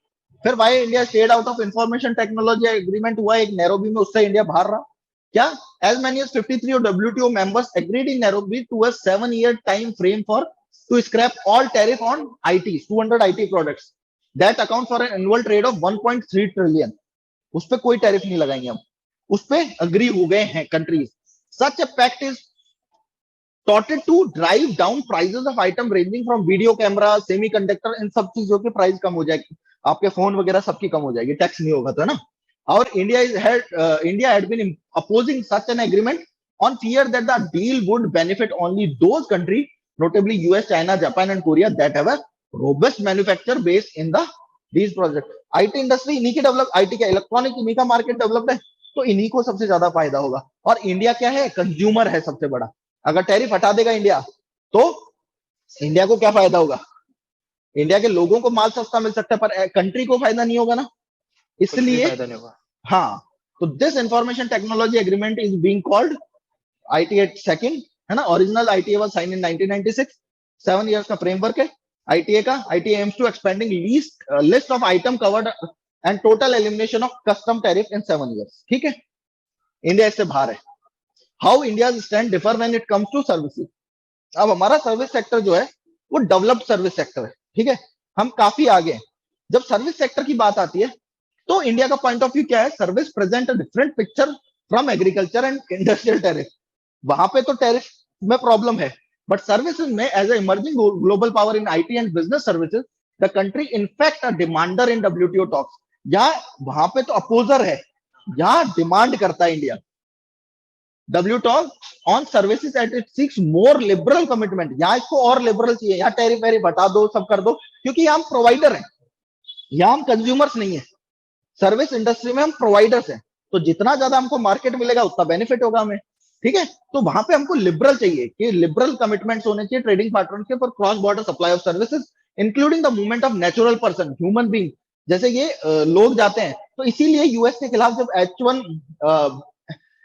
फिर भाई India stayed out of information technology agreement हुआ एक नैरोबी में, उससे इंडिया बाहर रहा। क्या? As many as 53 of WTO members agreed in Nairobi to a 7-year time frame to scrap all tariff on ITs, 200 IT products that account for an annual trade of 1.3 trillion. उस पे कोई tariff नहीं लगाएंगे हम, उस पे agree हो गए हैं countries. Such a pact is touted to drive down prices of item ranging from video camera, semiconductor, इन सब चीजों की प्राइस कम हो जाएगी, आपके फोन वगैरह सबकी कम हो जाएगी, टैक्स नहीं होगा तो ना। Our India had been opposing such an agreement on fear that the deal would benefit only those countries, notably US, China, Japan, and Korea, that have a robust manufacture base in these projects. IT industry इन्हीं की develop, IT का electronic इन्हीं का market developed है, तो इन्हीं को सबसे ज्यादा फायदा होगा। और इंडिया क्या है? कंज्यूमर है सबसे बड़ा। अगर टैरिफ हटा देगा इंडिया, तो इंडिया को क्या फायदा होगा? इंडिया के लोगों को माल सस्ता मिल सकता है, पर कंट्री को फायदा नहीं होगा ना, इसलिए। हाँ, तो this information technology agreement is being called ITA second, है ना। Original ITA was sign in 1996, 7 years का फ्रेमवर्क है ITA का। ITA aims to expanding list of item covered and total elimination of custom tariff in 7 years. ठीक है, India इससे बाहर है। How India stand differ when it comes to services. अब हमारा सर्विस सेक्टर जो है वो डेवलप्ड सर्विस सेक्टर है, ठीक है, हम काफी आगे हैं। जब सर्विस सेक्टर की बात आती है तो इंडिया का पॉइंट ऑफ व्यू क्या है? Service present a different picture from agriculture and industrial tariff. वहां पे तो टैरिफ में प्रॉब्लम है, बट सर्विसेज में as a emerging global power in IT and business services, the country in fact a demander in WTO talks. यहाँ वहां पे तो अपोजर है, यहाँ डिमांड करता है India. WTO on services at it seeks more liberal commitment. यहाँ इसको और लिबरल चाहिए, यहाँ टैरिफ वैरिफ हटा दो, सब कर दो, क्योंकि यहाँ हम प्रोवाइडर हैं, यहाँ हम कंज्यूमर्स नहीं है। सर्विस इंडस्ट्री में हम प्रोवाइडर्स हैं, तो जितना ज्यादा हमको मार्केट मिलेगा उतना बेनिफिट होगा हमें, ठीक है। तो वहां पे हमको लिबरल चाहिए, कि लिबरल कमिटमेंट्स होने चाहिए ट्रेडिंग पार्टनर के for cross border supply of services, including the movement of natural person, human being, जैसे ये लोग जाते हैं। तो इसीलिए यूएस के खिलाफ जब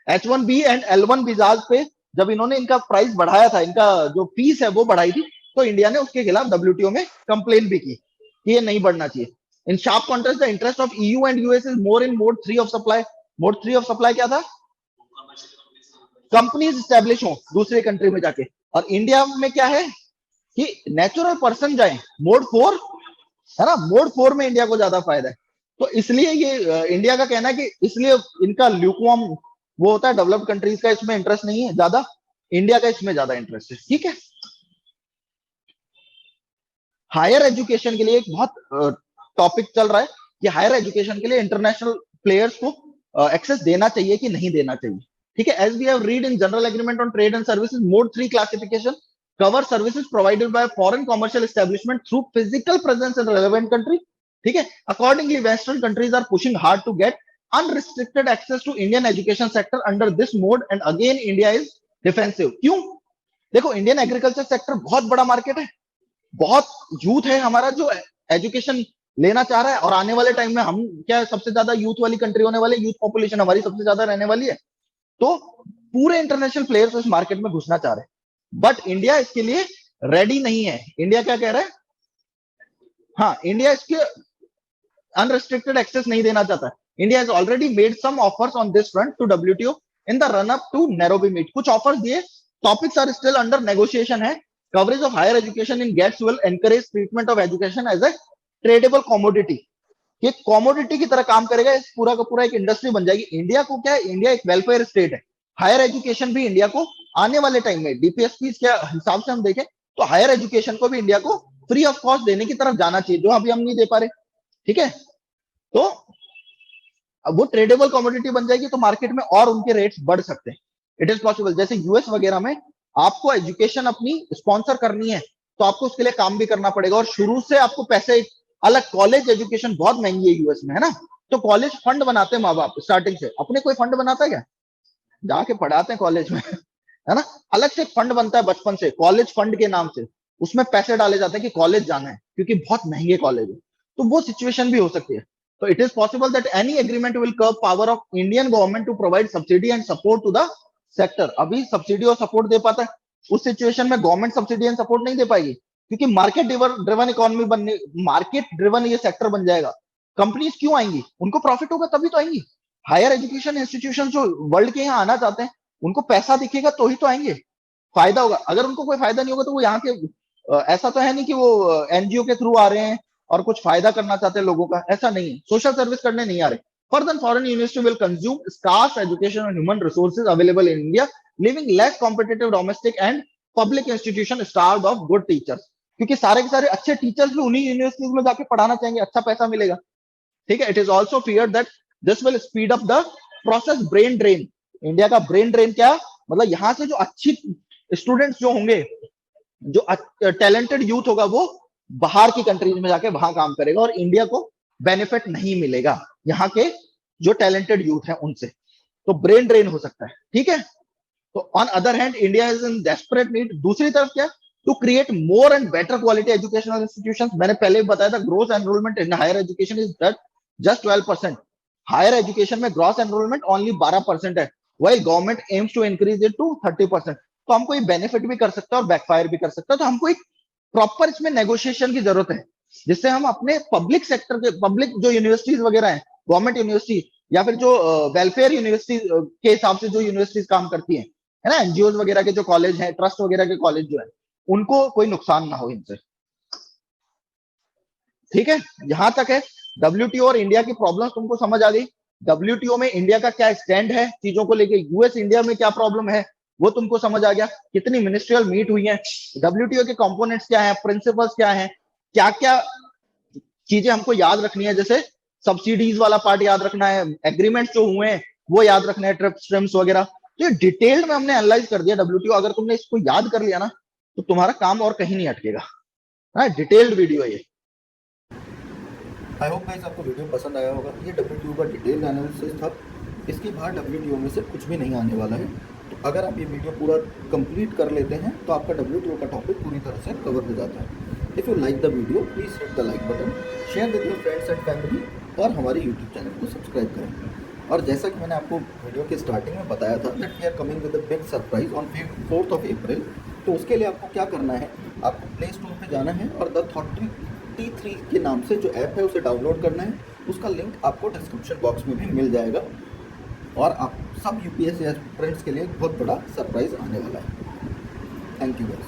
H1B एंड L1 वीजाज पे जब इन्होंने इनका प्राइस बढ़ाया था, इनका जो फीस है वो बढ़ाई थी, तो इंडिया ने उसके खिलाफ WTO में कंप्लेन भी की कि ये नहीं बढ़ना चाहिए। In sharp contrast, the interest of EU and US is more in mode 3 of supply. Mode 3 of supply क्या था? कंपनीज स्टैब्लिश हो दूसरे कंट्री में जाके। और इंडिया में क्या है कि नेचुरल पर्सन जाए, मोड 4 है ना, मोड 4 में इंडिया को ज्यादा फायदा है। तो इसलिए ये इंडिया का कहना है कि इसलिए इनका ल्यूकवार्म वो होता है, डेवलप्ड कंट्रीज का इसमें इंटरेस्ट नहीं है ज्यादा, इंडिया का इसमें ज्यादा इंटरेस्ट है, ठीक है। हायर एजुकेशन के लिए एक बहुत टॉपिक चल रहा है कि हायर एजुकेशन के लिए इंटरनेशनल प्लेयर्स को एक्सेस देना चाहिए कि नहीं देना चाहिए, ठीक है। As we have read in general agreement on trade and services mode 3 classification cover services provided by foreign commercial establishment through physical presence in relevant country. ठीक है, accordingly western countries are pushing hard to get unrestricted access to Indian education sector under this mode, and again India is defensive. क्यों? देखो, Indian agriculture sector बहुत बड़ा market है, बहुत youth है हमारा जो एजुकेशन लेना चाह रहा है, और आने वाले टाइम में हम क्या सबसे ज्यादा यूथ वाली कंट्री होने वाली, यूथ पॉपुलेशन हमारी सबसे ज्यादा रहने वाली है, तो पूरे इंटरनेशनल प्लेयर्स इस मार्केट में घुसना चाह रहे हैं, बट इंडिया इसके लिए रेडी नहीं है। इंडिया क्या कह रहा है? हाँ, इंडिया इसके अनरिस्ट्रिक्टेड एक्सेस नहीं देना चाहता। India has already made some offers on this front to WTO in the run up to Nairobi meet. कुछ ऑफर्स दिए, topics are still under negotiation है। Coverage of higher education in GATS will encourage treatment of education as a tradable commodity. ये commodity की तरह काम करेगा, इस पूरा का पूरा एक इंडस्ट्री बन जाएगी। इंडिया को क्या है, इंडिया एक वेलफेयर स्टेट है। हायर एजुकेशन भी इंडिया को आने वाले टाइम में डीपीएसपी के हिसाब से हम देखें तो हायर एजुकेशन को भी इंडिया को फ्री ऑफ कॉस्ट देने की तरफ जाना चाहिए, जो अभी हम नहीं दे पा रहे। ठीक है, तो अब वो ट्रेडेबल कमोडिटी बन जाएगी तो मार्केट में और उनके रेट्स बढ़ सकते हैं। इट इज पॉसिबल, जैसे यूएस वगैरह में आपको एजुकेशन अपनी स्पॉन्सर करनी है तो आपको उसके लिए काम भी करना पड़ेगा, और शुरू से आपको पैसे अलग, कॉलेज एजुकेशन बहुत महंगी है यूएस में, है ना, तो कॉलेज फंड बनाते हैं माँ बाप स्टार्टिंग से। अपने कोई फंड बनाता है क्या? जाके पढ़ाते हैं कॉलेज में, है ना, अलग से फंड बनता है बचपन से, कॉलेज फंड के नाम से, उसमें पैसे डाले जाते हैं कि कॉलेज जाना है, क्योंकि बहुत महंगे कॉलेज है। तो वो सिचुएशन भी हो सकती है। तो it is possible that any agreement will curb power of Indian government to provide subsidy and support to the sector. अभी सब्सिडी और सपोर्ट दे पाता है, उस सिचुएशन में गवर्नमेंट सब्सिडी एंड सपोर्ट नहीं दे पाएगी, क्योंकि मार्केट ड्रिवन इकोनॉमी बनने, मार्केट ड्रिवन ये सेक्टर बन जाएगा। कंपनीज क्यों आएंगी? उनको प्रॉफिट होगा तभी तो आएंगी। हायर एजुकेशन इंस्टीट्यूशन जो वर्ल्ड के यहाँ आना चाहते हैं, उनको पैसा दिखेगा तो ही तो आएंगे, फायदा होगा। अगर उनको कोई फायदा नहीं होगा तो वो यहाँ के, ऐसा तो है नहीं कि वो एनजीओ के थ्रू आ रहे हैं और कुछ फायदा करना चाहते हैं लोगों का, ऐसा नहीं है। सोशल सर्विस करने नहीं आ रहे। Further foreign university will consume scarce education and human resources available in India, living less competitive domestic and public institution starved of good teachers. क्योंकि सारे के सारे अच्छे टीचर्स भी उन्हीं यूनिवर्सिटीज में जाके पढ़ाना चाहेंगे, अच्छा पैसा मिलेगा। ठीक है, it is also feared that this will speed up the process brain drain. India का ब्रेन ड्रेन क्या मतलब, यहाँ से जो अच्छी स्टूडेंट्स जो होंगे, जो टैलेंटेड यूथ होगा, वो बाहर की कंट्रीज में जाके वहां काम करेगा, और इंडिया को बेनिफिट नहीं मिलेगा यहाँ के जो टैलेंटेड यूथ है उनसे। तो ब्रेन ड्रेन हो सकता है। ठीक है, तो on other hand India is in desperate need. दूसरी तरफ क्या, to create more and better quality educational institutions. मैंने पहले भी बताया था, gross enrolment in higher education is just 12%। Higher education में ग्रॉस एनरोलमेंट ओनली 12% है, while government aims to increase it to 30%। तो हमको ये बेनिफिट भी कर सकता है और बैकफायर भी कर सकता है। तो हमको एक प्रॉपर इसमें नेगोशिएशन की जरूरत है, जिससे हम अपने पब्लिक सेक्टर के, पब्लिक जो यूनिवर्सिटीज वगैरह हैं, गवर्नमेंट यूनिवर्सिटी या फिर जो वेलफेयर यूनिवर्सिटी के हिसाब से जो यूनिवर्सिटीज काम करती हैं, है ना, एनजीओ वगैरह के जो कॉलेज हैं, ट्रस्ट वगैरह के कॉलेज जो है, उनको कोई नुकसान ना हो इनसे। ठीक है, यहां तक है। डब्ल्यूटीओ और इंडिया की प्रॉब्लम्स तुमको समझ आ गई। डब्ल्यूटीओ में इंडिया का क्या स्टैंड है चीजों को लेके, यूएस इंडिया में क्या प्रॉब्लम है वो तुमको समझ आ गया। कितनी मिनिस्ट्रियल मीट हुई है, डब्ल्यूटीओ के कंपोनेंट्स क्या है, प्रिंसिपल्स क्या है, क्या क्या चीजें हमको याद रखनी है, जैसे सब्सिडीज वाला पार्ट याद रखना है, एग्रीमेंट्स जो हुए हैं वो याद रखना है, ट्रिप्स ट्रिम्स वगैरह। तो ये डिटेल्ड में हमने एनालाइज कर दिया डब्ल्यूटीओ। अगर तुमने इसको याद कर लिया ना तो तुम्हारा काम और कहीं नहीं अटकेगा। हाँ, डिटेल्ड वीडियो है ये। आई होप गाइस आपको वीडियो पसंद आया होगा। ये डब्ल्यूटीओ का डिटेल एनालिसिस था। इसके बाहर डब्ल्यूटीओ में से कुछ भी नहीं आने वाला है। तो अगर आप ये वीडियो पूरा कंप्लीट कर लेते हैं तो आपका डब्ल्यूटीओ का टॉपिक पूरी तरह से कवर हो जाता है। If you like the video please hit the like button, share with your friends and family, और हमारे यूट्यूब चैनल को सब्सक्राइब करें। और जैसा कि मैंने आपको वीडियो के स्टार्टिंग में बताया था that we are coming with a big surprise on 4th of April। तो उसके लिए आपको क्या करना है, आपको प्ले स्टोर पर जाना है और द Thought-3 के नाम से जो ऐप है उसे डाउनलोड करना है। उसका लिंक आपको डिस्क्रिप्शन बॉक्स में भी मिल जाएगा। और आप सब यूपीएससी एस्पिरेंट्स के लिए बहुत बड़ा सरप्राइज आने वाला है। Thank you guys.